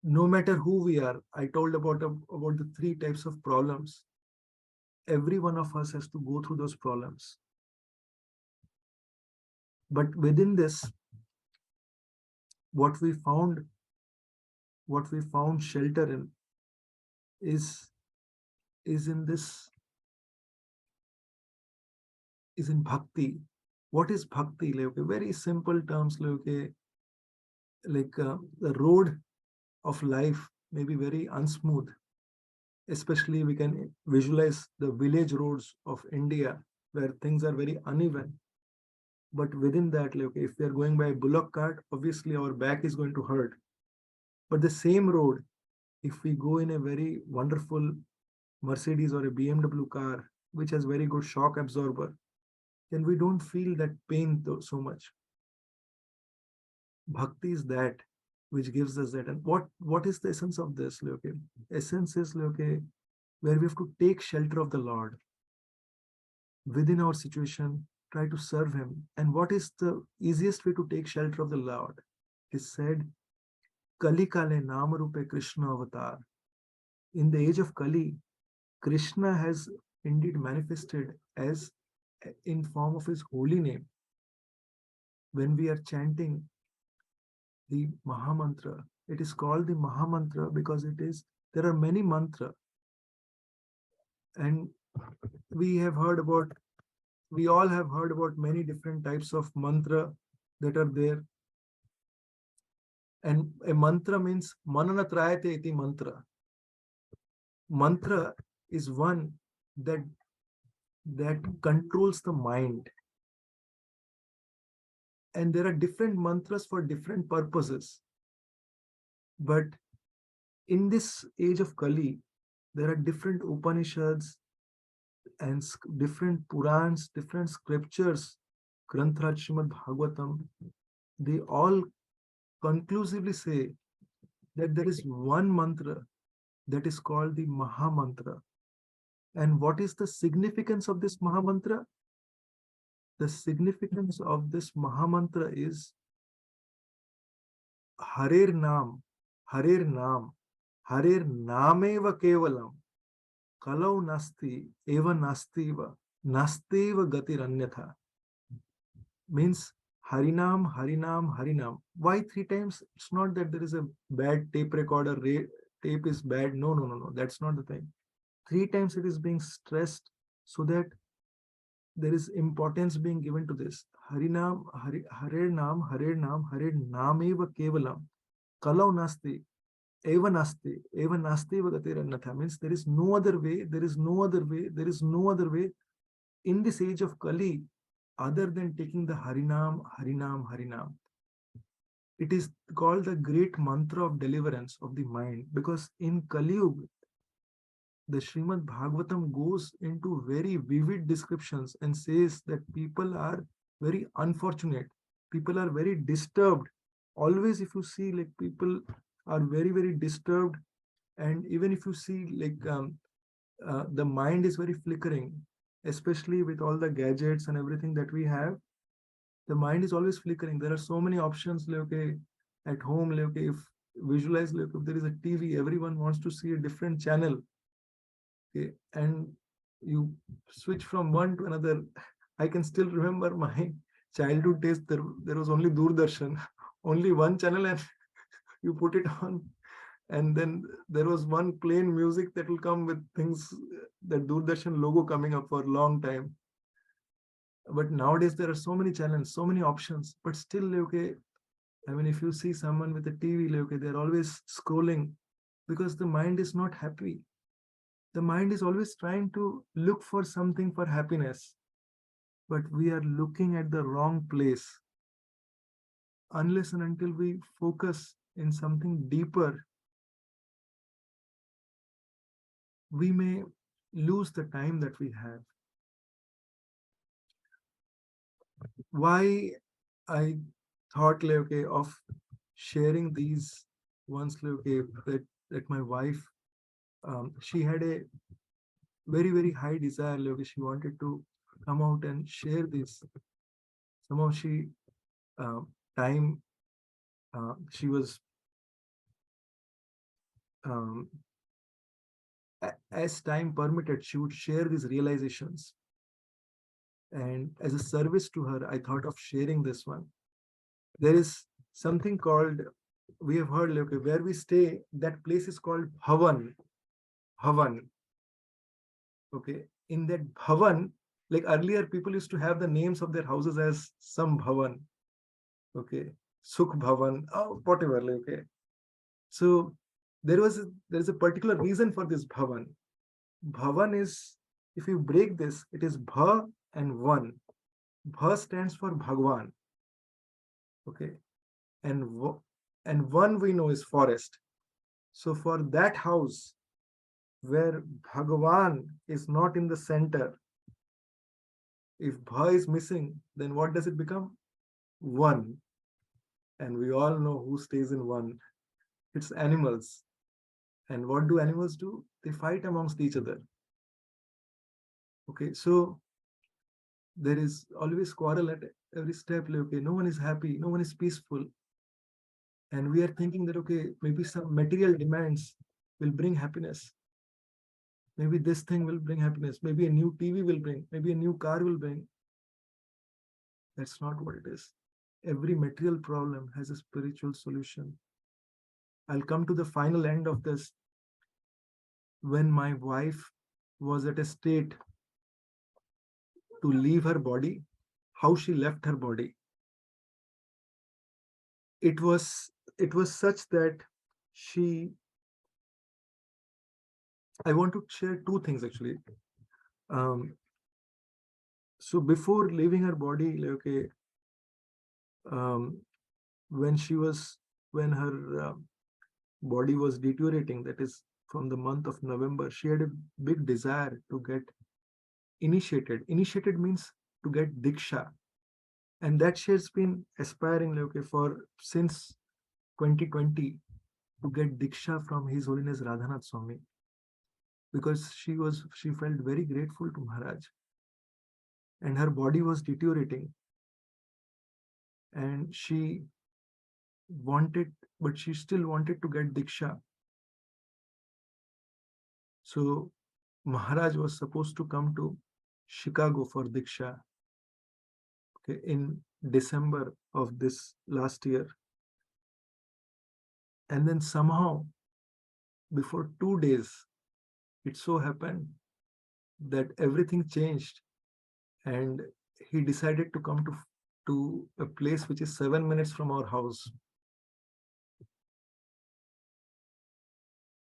no matter who we are, I told about the three types of problems. Every one of us has to go through those problems. But within this, what we found, what we found shelter in is is in this is in bhakti. What is bhakti? Like, very simple terms. The road of life may be very unsmooth. Especially, we can visualize the village roads of India where things are very uneven. But within that, like, if we are going by a bullock cart, obviously our back is going to hurt. But the same road, if we go in a very wonderful Mercedes or a BMW car, which has very good shock absorber, then we don't feel that pain so much. Bhakti is that which gives us that. And what is the essence of this? Okay, essence is, okay, where we have to take shelter of the Lord within our situation, try to serve Him. And what is the easiest way to take shelter of the Lord? He said, Kali Kale Namarupe Krishna Avatar. In the age of Kali, Krishna has indeed manifested as in form of his holy name. When we are chanting the Mahamantra, it is called the Mahamantra because there are many mantra, and we have heard about, we all have heard about many different types of mantra that are there. And a mantra means manana trayate iti mantra. Mantra is one that controls the mind. And there are different mantras for different purposes. But in this age of Kali, there are different Upanishads and different Purans, different scriptures, Granthra Srimad Bhagavatam. They all conclusively say that there is one mantra that is called the Maha Mantra. And what is the significance of this Maha Mantra? The significance of this Maha Mantra is Harer Nam, Harer Nam, Harer Nameva Kevalam, Kalau Nasti, Eva Nastiva, Nastiva Gatir Anyatha. Means Harinam, Harinam, Harinam. Why three times? It's not that there is a bad tape recorder, tape is bad. No, no, no, no. That's not the thing. Three times it is being stressed so that there is importance being given to this. Harinam, Hare Nam, Hare Nam, Hare Nameva Kevalam. Kalau Nasti, Eva Nasti, Eva Nasti Vagatirannatha. Means there is no other way, there is no other way, there is no other way in this age of Kali other than taking the Harinam, Harinam, Harinam. It is called the great mantra of deliverance of the mind, because in Kali Yuga, the Srimad Bhagavatam goes into very vivid descriptions and says that people are very unfortunate. People are very disturbed. Always, if you see, like, people are very, very disturbed. And even if you see, like, the mind is very flickering, especially with all the gadgets and everything that we have. The mind is always flickering. There are so many options, like, okay, at home, like, okay, if visualize, like, if there is a TV, everyone wants to see a different channel. Okay, and you switch from one to another. I can still remember my childhood days. There was only Doordarshan, only one channel, and you put it on, and then there was one plain music that will come with things, that Doordarshan logo coming up for a long time. But nowadays there are so many channels, so many options, but still, okay, I mean, if you see someone with a TV, okay, they're always scrolling because the mind is not happy. The mind is always trying to look for something for happiness, but we are looking at the wrong place. Unless and until we focus in something deeper, we may lose the time that we have. Why I thought like, okay, of sharing these ones like, okay, that my wife, she had a very high desire like, okay, she wanted to come out and share this. Somehow she uh, time she was um, as time permitted, she would share these realizations. And as a service to her, I thought of sharing this one. There is something called, we have heard, okay, where we stay, that place is called Bhavan. Bhavan. Okay. In that Bhavan, like earlier, people used to have the names of their houses as some Bhavan. Okay. Sukh Bhavan, oh, whatever. Like, okay. So there is a particular reason for this Bhavan. Bhavan is, if you break this, it is Bha and Van. Bha stands for Bhagwan. Okay. And and Van we know is forest. So for that house where Bhagwan is not in the center, if Bha is missing, then what does it become? One. And we all know who stays in one. It's animals. And what do animals do? They fight amongst each other. Okay, so there is always quarrel at every step. Like, okay, no one is happy, no one is peaceful. And we are thinking that, okay, maybe some material demands will bring happiness. Maybe this thing will bring happiness. Maybe a new TV will bring. Maybe a new car will bring. That's not what it is. Every material problem has a spiritual solution. I'll come to the final end of this. When my wife was at a state to leave her body, how she left her body, it was it was such that she, I want to share two things actually. Um, so before leaving her body, like, okay, um, when she was when her body was deteriorating, that is from the month of November, she had a big desire to get initiated. Initiated means to get diksha, and that she has been aspiring like, okay, for since 2020 to get diksha from His Holiness Radhanath Swami, because she felt very grateful to Maharaj, and her body was deteriorating, and she wanted, but she still wanted to get diksha. So Maharaj was supposed to come to Chicago for diksha, okay, in December of this last year, and then somehow before 2 days, it so happened that everything changed, and he decided to come to a place which is 7 minutes from our house.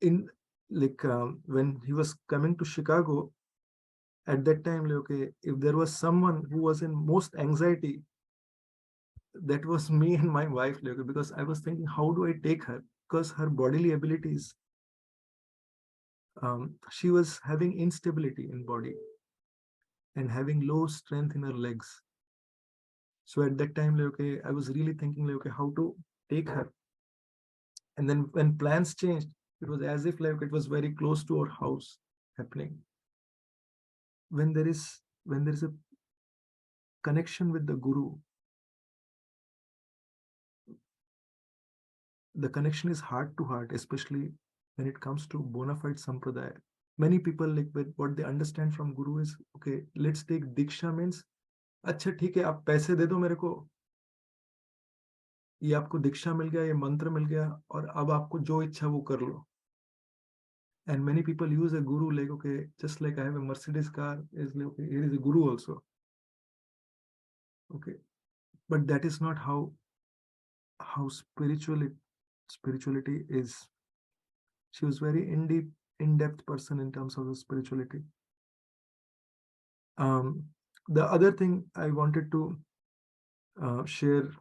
In like when he was coming to Chicago, at that time, like, okay, if there was someone who was in most anxiety, that was me and my wife, like, okay, because I was thinking, how do I take her? Because her bodily abilities, she was having instability in body and having low strength in her legs. So at that time, like, okay, I was really thinking, like, okay, how to take her. And then when plans changed, it was as if like it was very close to our house happening. When there is a connection with the Guru, the connection is heart to heart, especially when it comes to bona fide sampradaya. Many people like what they understand from Guru is, okay, let's take diksha means, अच्छा ठीक है आप पैसे दे दो मेरे को, ये आपको दीक्षा मिल गया, ये मंत्र मिल गया, और अब आपको जो इच्छा वो कर लो. And many people use a guru like, okay, just like I have a Mercedes car, is like, okay, here is a guru also. Okay, but that is not how spirituality is. She was very in-depth person in terms of the spirituality. Um, the other thing I wanted to share,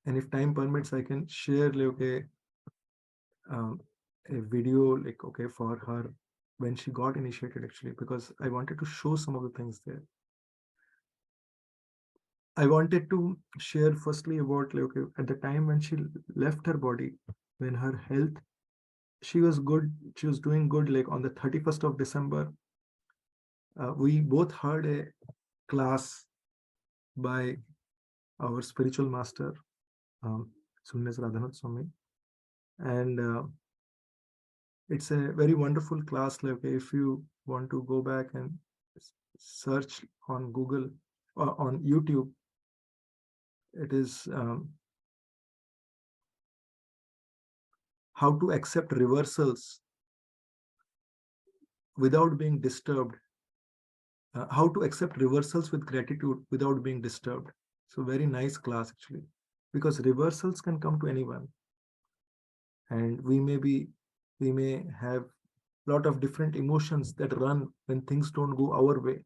and if time permits, I can share like, okay, um, a video like, okay, for her. when she got initiated, actually, because I wanted to show some of the things there. I wanted to share firstly about, like, okay, at the time when she left her body, when her health, she was good, she was doing good. Like on the 31st of December, we both heard a class by our spiritual master, um, Sunnes Radhanath Swami, and it's a very wonderful class. Like if you want to go back and search on Google or on YouTube, it is how to accept reversals without being disturbed, how to accept reversals with gratitude without being disturbed. So very nice class, actually, because reversals can come to anyone, and we may have a lot of different emotions that run when things don't go our way.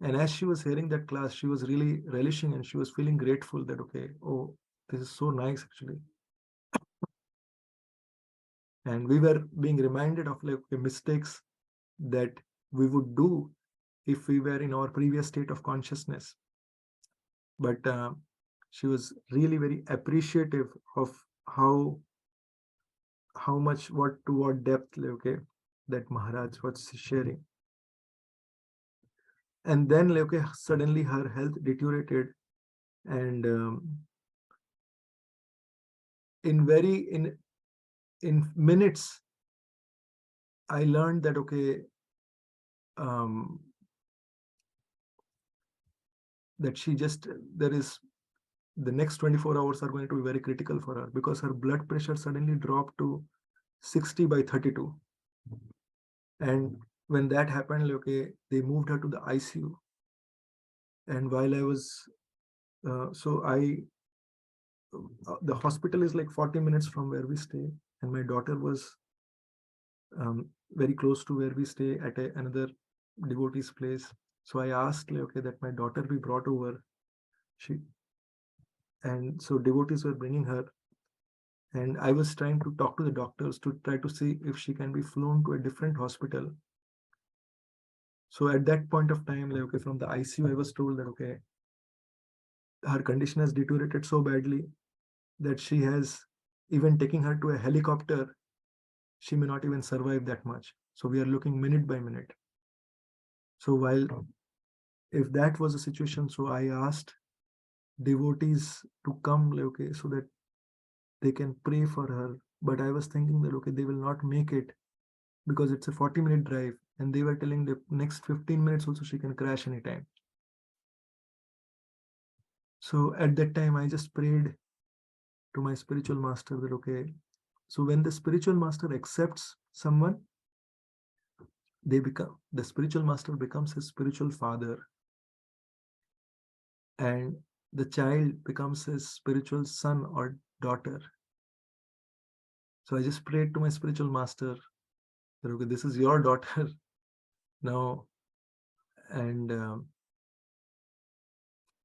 And as she was hearing that class, she was really relishing and she was feeling grateful that, okay, oh, this is so nice, actually. And we were being reminded of, like, mistakes that we would do if we were in our previous state of consciousness. But she was really very appreciative of how much, what to what depth, like, okay, that Maharaj was sharing. And then, like, okay, suddenly her health deteriorated, and in very in minutes I learned that, okay, um, that she just, there is, the next 24 hours are going to be very critical for her, because her blood pressure suddenly dropped to 60 by 32. And when that happened, like, okay, they moved her to the ICU. And while I was, so I, the hospital is like 40 minutes from where we stay, and my daughter was very close to where we stay at another devotee's place. So I asked, like, okay, that my daughter be brought over. She, and so devotees were bringing her, and I was trying to talk to the doctors to try to see if she can be flown to a different hospital. So at that point of time, like, okay, from the ICU, I was told that, okay, her condition has deteriorated so badly that she has, even taking her to a helicopter, she may not even survive that much. So we are looking minute by minute. So while, if that was the situation, so I asked devotees to come, like, okay, so that they can pray for her. But I was thinking that, okay, they will not make it, because it's a 40-minute drive, and they were telling the next 15 minutes also she can crash anytime. So at that time, I just prayed to my spiritual master that, okay, so when the spiritual master accepts someone, the spiritual master becomes his spiritual father, and the child becomes his spiritual son or daughter. So I just prayed to my spiritual master that, okay, this is your daughter now, and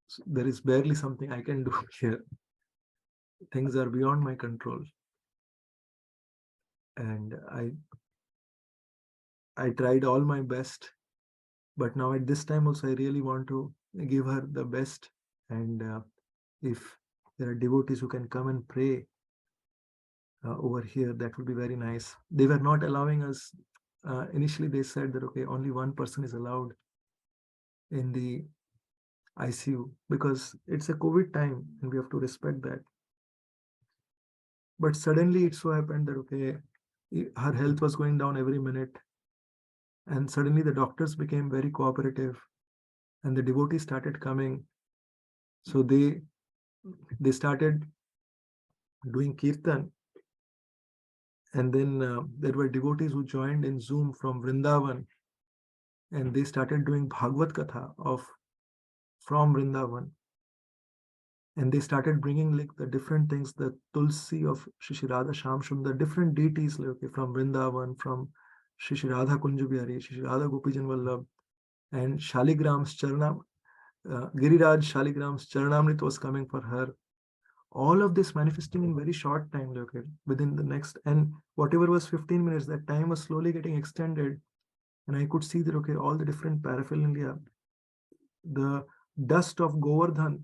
so there is barely something I can do here. Things are beyond my control, and I tried all my best, but now at this time also I really want to give her the best. And if there are devotees who can come and pray over here, that would be very nice. They were not allowing us. Initially, they said that, okay, only one person is allowed in the ICU, because it's a COVID time and we have to respect that. But suddenly it so happened that, okay, her health was going down every minute, and suddenly the doctors became very cooperative, and the devotees started coming. So they started doing kirtan, and then there were devotees who joined in Zoom from Vrindavan, and they started doing Bhagavad Katha of from Vrindavan, and they started bringing, like, the different things, the Tulsi of Shri Radha Shamshun, the different deities, like, okay, from Vrindavan, from Shri Radha Kunjabihari, Shri Radha Gopijan Vallabh, and Shaligram's Charanam, Giriraj Shaligram's Charanamrit was coming for her. all of this manifesting in very short time, okay, within the next, and whatever was 15 minutes, that time was slowly getting extended. And I could see that, okay, all the different paraphernalia, the dust of Govardhan,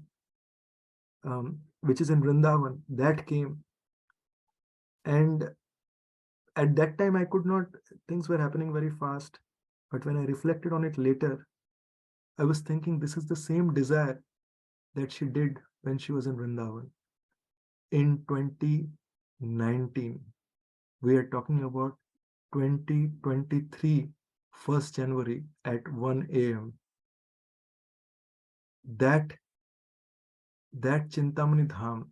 which is in Vrindavan, that came. And at that time, I could not, things were happening very fast. But when I reflected on it later, I was thinking this is the same desire that she did when she was in Vrindavan in 2019. We are talking about 2023, 1st January at 1 a.m. That that Chintamani Dham,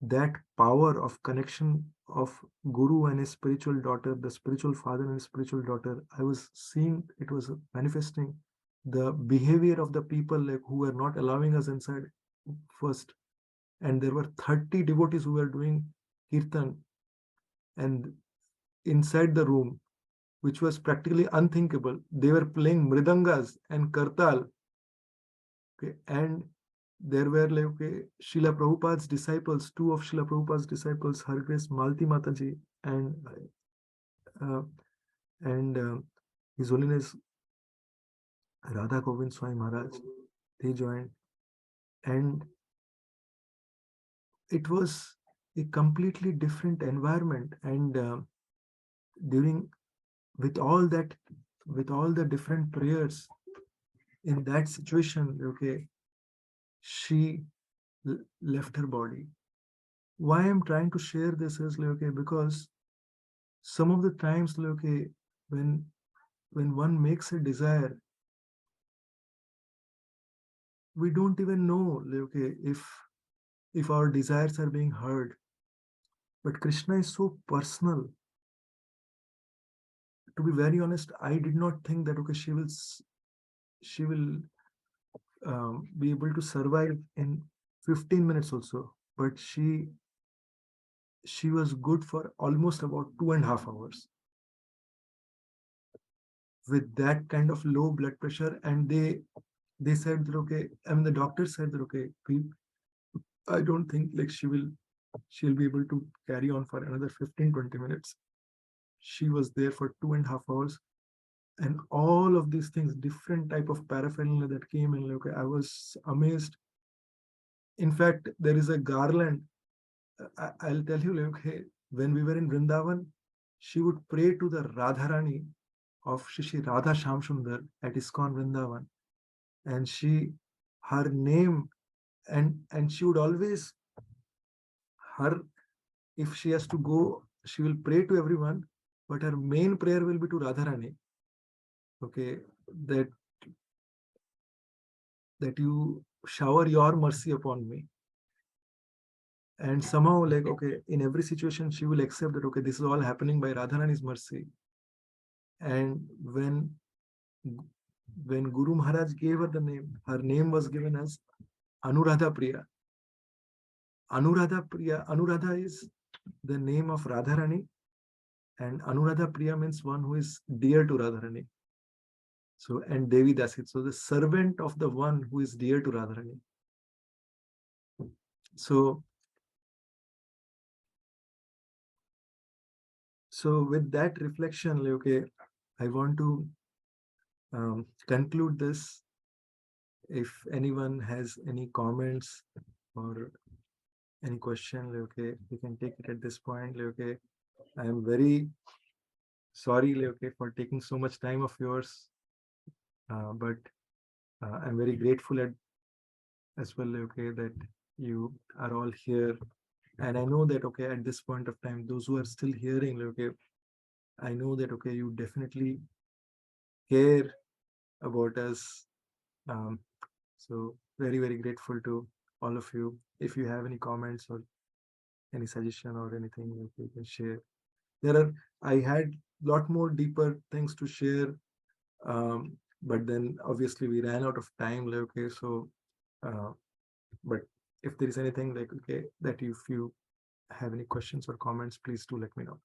that power of connection of Guru and his spiritual daughter, the spiritual father and his spiritual daughter, I was seeing it was manifesting the behavior of the people like who were not allowing us inside first. And there were 30 devotees who were doing kirtan, and inside the room, which was practically unthinkable, they were playing mridangas and kartal. Okay, and there were like, okay, Srila Prabhupada's disciples, two of Srila Prabhupada's disciples, Her Grace Malti Mataji and uh, and His Holiness Radha Govind Swami Maharaj, they joined, and it was a completely different environment. And during with all that, with all the different prayers in that situation, okay, she left her body. Why I'm trying to share this is like, okay, because some of the times like, okay, when when one makes a desire, we don't even know like, okay, if our desires are being heard. But Krishna is so personal. To be very honest, I did not think that okay, she will be able to survive in 15 minutes also. But she was good for almost about 2.5 hours with that kind of low blood pressure. And they said that okay, I mean the doctor said that okay, I don't think like she'll be able to carry on for another 15-20 minutes. She was there for 2.5 hours, and all of these things, different type of paraphernalia that came in, okay, I was amazed. In fact, there is a garland. I'll tell you, like, okay, when we were in Vrindavan, she would pray to the Radharani of Shishi Radha Shamsundar at ISKCON Vrindavan, and her name, and she would always, her, if she has to go, she will pray to everyone, but her main prayer will be to Radharani. Okay, that that you shower your mercy upon me. And somehow, like, okay, in every situation, she will accept that okay, this is all happening by Radharani's mercy. And when Guru Maharaj gave her the name, her name was given as Anuradha Priya. Anuradha Priya, Anuradha is the name of Radharani, and Anuradha Priya means one who is dear to Radharani. So, and Devi Dasit, so the servant of the one who is dear to Radharani. So, so with that reflection, like, okay, I want to conclude this. If anyone has any comments or any question, like, okay, we can take it at this point. Like, okay, I am very sorry, like, okay, for taking so much time of yours, but I'm very grateful as well, like, okay, that you are all here. And I know that okay, at this point of time, those who are still hearing, like, okay, I know that okay, you definitely care about us. Um, so very grateful to all of you. If you have any comments or any suggestion or anything, you can share. There are, I had lot more deeper things to share, but then obviously we ran out of time. Like, okay, so uh, but if there is anything like okay that if you have any questions or comments, please do let me know.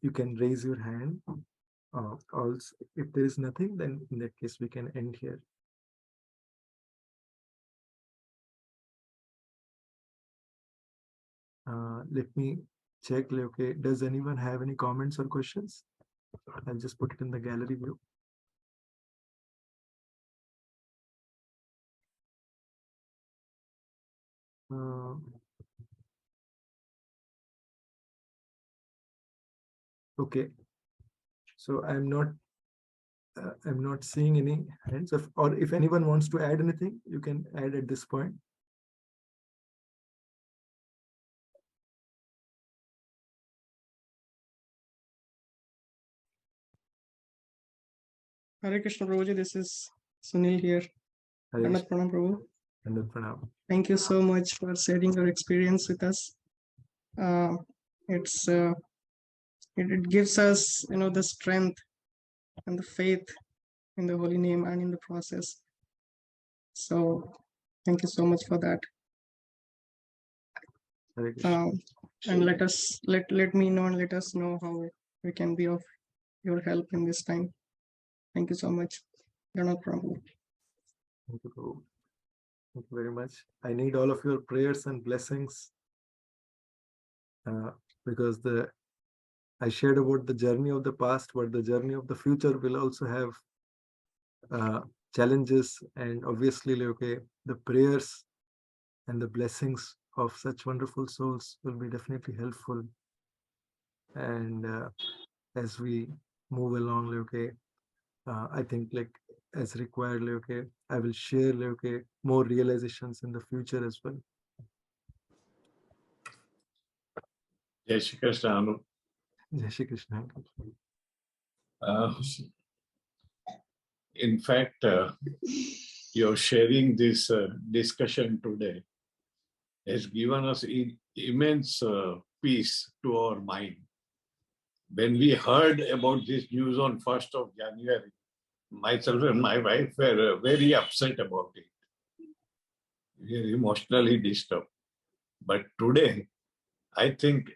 You can raise your hand. Also, if there is nothing, then in that case we can end here. Let me check. Okay, does anyone have any comments or questions? I'll just put it in the gallery view. Okay, so I'm not seeing any hands. Or if anyone wants to add anything, you can add at this point. Hare Krishna Prabhuji, this is Sunil here. Dandavat Pranam Prabhu. Dandavat Pranam. Thank you so much for sharing your experience with us. It gives us, the strength and the faith in the holy name and in the process. So thank you so much for that. Hare Krishna. And let me know and let us know how we can be of your help in this time. Thank you so much. Dandavat Pranam Prabhu. Thank you, Prabhu. Thank you very much. I need all of your prayers and blessings, because I shared about the journey of the past, but the journey of the future will also have challenges, and obviously, okay, the prayers and the blessings of such wonderful souls will be definitely helpful. And as we move along, okay, I think as required, okay, I will share okay, more realizations in the future as well. Jai Shri Krishna, Anu. Jai Shri Krishna. In fact, your sharing this discussion today has given us immense peace to our mind. When we heard about this news on 1st of January, myself and my wife were very upset about it. We are emotionally disturbed. But today, I think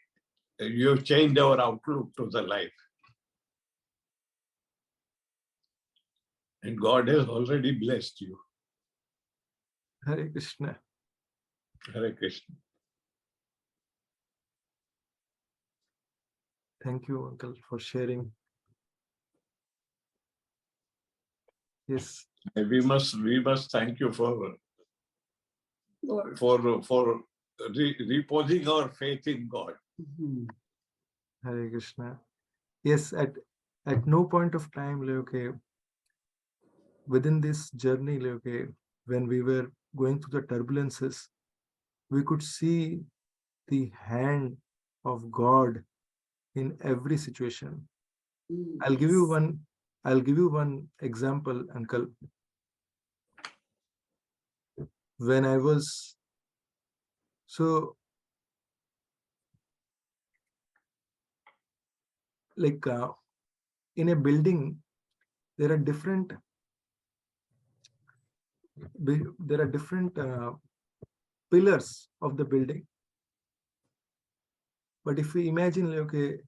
you have changed our outlook to the life. And God has already blessed you. Hare Krishna. Hare Krishna. Thank you, Uncle, for sharing. Yes. We must thank you for reposing our faith in God. Hare Krishna. Yes, at no point of time, okay, within this journey, okay, when we were going through the turbulences, we could see the hand of God in every situation. I'll give you one example, Uncle. When I was in a building, there are different pillars of the building. But if we imagine, okay,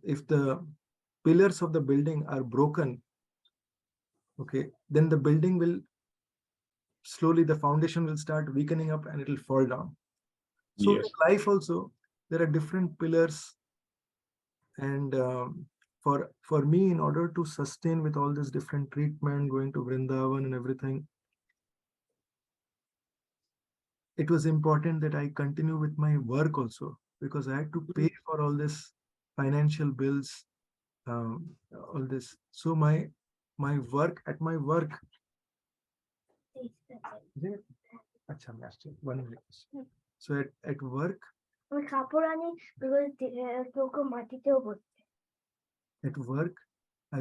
if the pillars of the building are broken, okay, then the building will slowly, the foundation will start weakening up and it will fall down. So Yes. in life also, there are different pillars. And for me, in order to sustain with all this different treatment, going to Vrindavan and everything, it was important that I continue with my work also, because I had to pay for all this financial bills, all this. So my work, so at work, I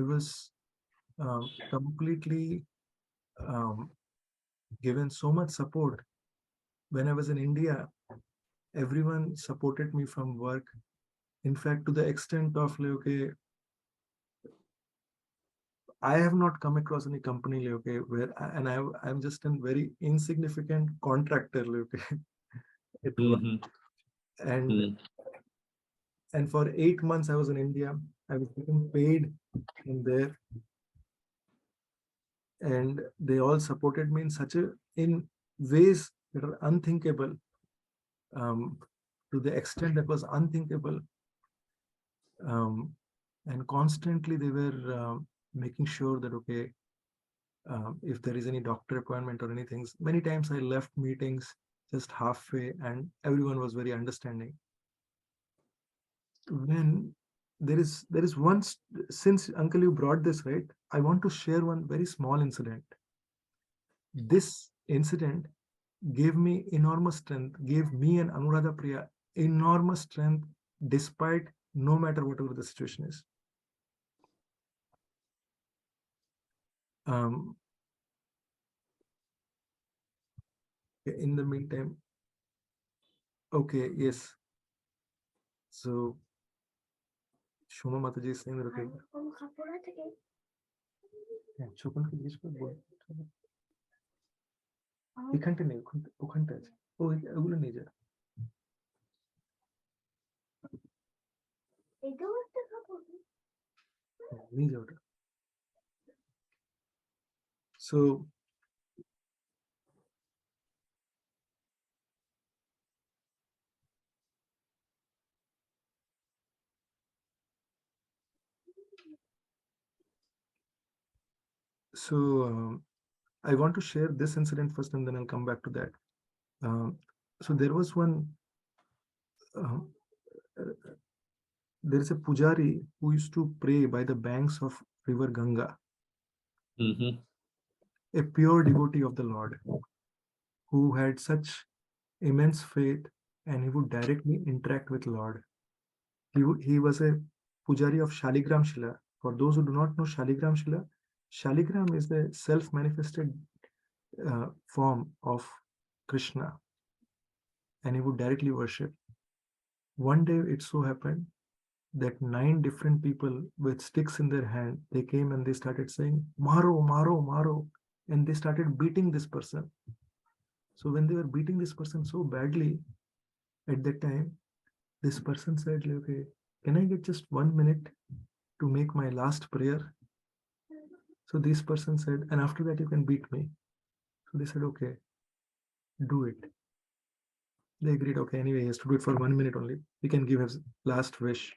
was completely given so much support. When I was in India, everyone supported me from work. In fact, to the extent of, okay, I have not come across any company, okay, where I'm just a very insignificant contractor, okay, at work. And for 8 months I was in India. I was getting paid in there, and they all supported me in ways that are unthinkable. to the extent that was unthinkable. And constantly they were making sure that, okay, if there is any doctor appointment or anything, many times I left meetings just halfway and everyone was very understanding. When there is one, since uncle you brought this, right, I want to share one very small incident. This incident gave me enormous strength, gave me and Anuradha Priya enormous strength, despite no matter whatever the situation is. In the meantime, okay, yes. So Shoma Mataji is saying that, okay. Yeah, Chopan ke beech mein bol. এখানটা নেই, ওখানটা আছে। ও ওগুলো নিয়ে যা। নিয়ে যা ওটা। So I want to share this incident first and then I'll come back to that. So there was one, there is a pujari who used to pray by the banks of river Ganga, a pure devotee of the Lord, who had such immense faith and he would directly interact with Lord. He was a pujari of Shaligram Shila. For those who do not know Shaligram Shila, Shaligram is the self-manifested form of Krishna, and he would directly worship. One day it so happened that 9 different people with sticks in their hand, they came and they started saying, Maro, Maro, Maro, and they started beating this person. So when they were beating this person so badly, at that time, this person said, okay, can I get just 1 minute to make my last prayer? So this person said, and after that you can beat me. So they said, okay, do it. They agreed, okay, anyway, he has to do it for 1 minute only. He can give his last wish.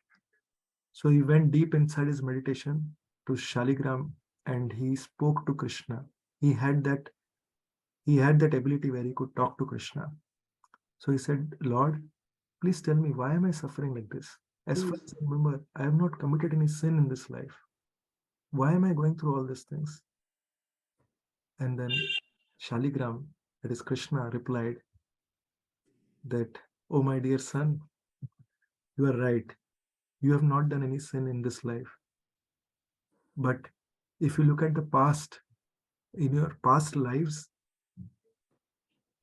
So he went deep inside his meditation to Shaligram and he spoke to Krishna. He had that ability where he could talk to Krishna. So he said, Lord, please tell me, why am I suffering like this? As far as I remember, I have not committed any sin in this life. Why am I going through all these things? And then Shaligram, that is Krishna, replied that, oh my dear son, you are right. You have not done any sin in this life. But if you look at the past, in your past lives,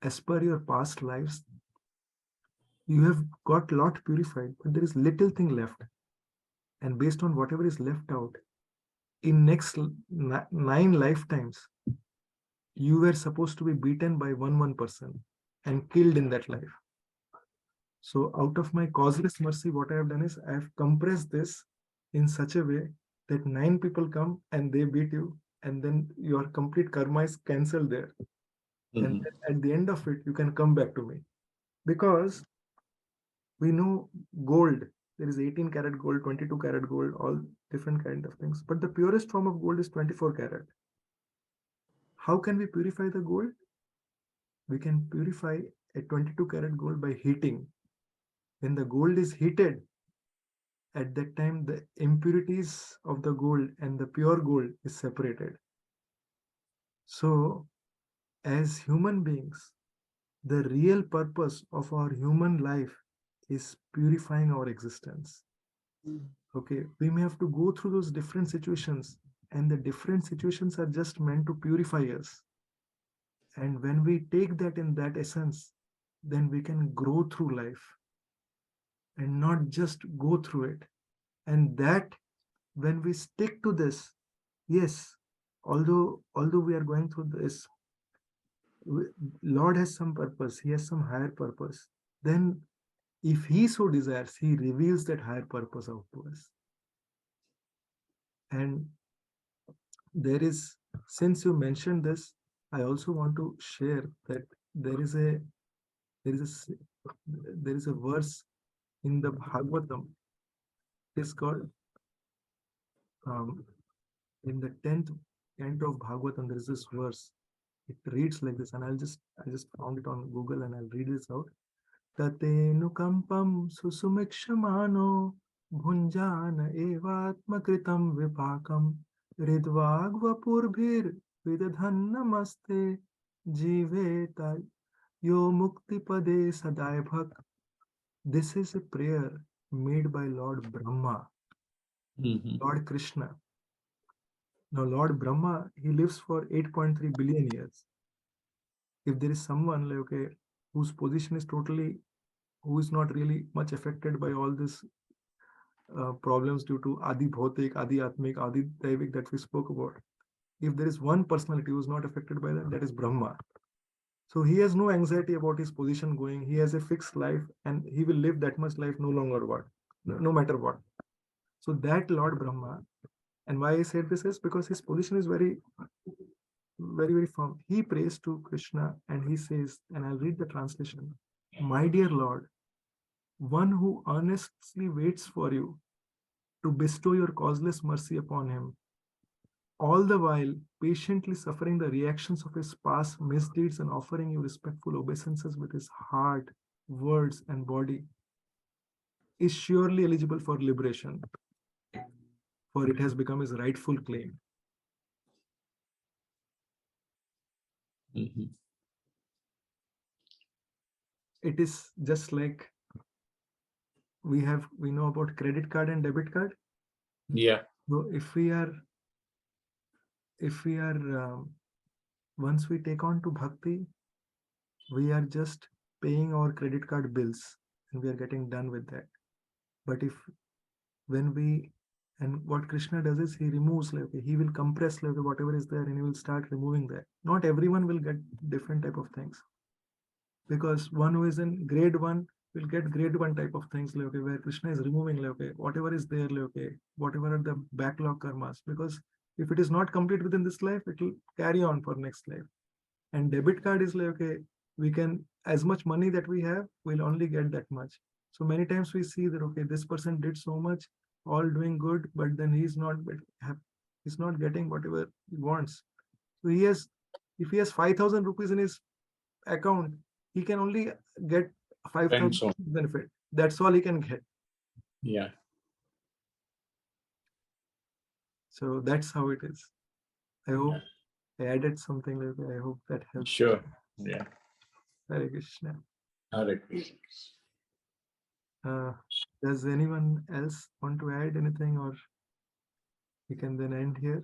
as per your past lives, you have got a lot purified, but there is little thing left. And based on whatever is left out, in next 9 lifetimes, you were supposed to be beaten by one person and killed in that life. So out of my causeless mercy, what I have done is I have compressed this in such a way that 9 people come and they beat you, and then your complete karma is cancelled there. And at the end of it, you can come back to me. Because we know gold, there is 18 karat gold, 22 karat gold, all different kind of things. But the purest form of gold is 24 karat. How can we purify the gold? We can purify a 22 karat gold by heating. When the gold is heated, at that time the impurities of the gold and the pure gold is separated. So as human beings, the real purpose of our human life is purifying our existence. Okay, we may have to go through those different situations, and the different situations are just meant to purify us. And when we take that in that essence, then we can grow through life and not just go through it. And that, when we stick to this, yes, although we are going through this, Lord has some purpose, he has some higher purpose. Then if he so desires, he reveals that higher purpose out to us. And there is, since you mentioned this, I also want to share that there is a There is a verse in the Bhagavatam. It's called in the 10th canto of Bhagavatam. There is this verse. It reads like this, and I just found it on Google, and I'll read this out. Tatenukampam susumikshmano bhunjana evatmakritam vipakam ridvagvapurbhir vidadhannamaste jiveta yo muktipade sadaibhak. This is a prayer made by Lord Brahma, Lord Krishna. Now, Lord Brahma, he lives for 8.3 billion years. If there is someone like, okay, whose position is totally, who is not really much affected by all this problems due to Adi Bhautik, Adi Atmik, Adi Daivik that we spoke about. If there is one personality who is not affected by that, that is Brahma. So he has no anxiety about his position going. He has a fixed life and he will live that much life no longer what, no matter what. So that Lord Brahma, and why I said this is because his position is very, very firm. He prays to Krishna and he says, and I'll read the translation, my dear Lord, one who earnestly waits for you to bestow your causeless mercy upon him, all the while patiently suffering the reactions of his past misdeeds and offering you respectful obeisances with his heart, words, and body, is surely eligible for liberation, for it has become his rightful claim. It is just like we know about credit card and debit card. Yeah. So if we are once we take on to bhakti, we are just paying our credit card bills and we are getting done with that. But if when we, and what Krishna does is he removes, like he will compress like whatever is there and he will start removing that. Not everyone will get different type of things, because one who is in grade 1 will get grade 1 type of things, like where Krishna is removing like whatever is there, like whatever are the backlog karmas, because if it is not complete within this life, it will carry on for next life. And debit card is like, we can, as much money that we have, we'll only get that much. So many times we see that, okay, this person did so much, all doing good, but then he's not getting whatever he wants. So if he has 5,000 rupees in his account, he can only get 5,000 benefit. That's all he can get. Yeah. So that's how it is. I hope I added something like that. I hope that helps. Sure. Yeah. Hare Krishna. Hare Krishna. Does anyone else want to add anything, or we can then end here?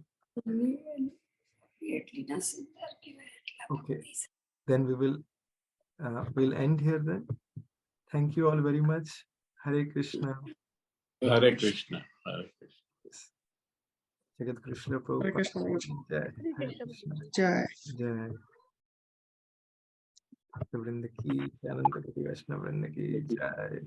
Okay, then we'll end here then. Thank you all very much. Hare Krishna. Hare Krishna. Hare Krishna. Jagat Krishna Hare Prabhupada. Krishna. Jai. Hare Krishna. Jai. Jai. Vrinda ki, Ananda Koti Vaishnava Vrinda ki jai.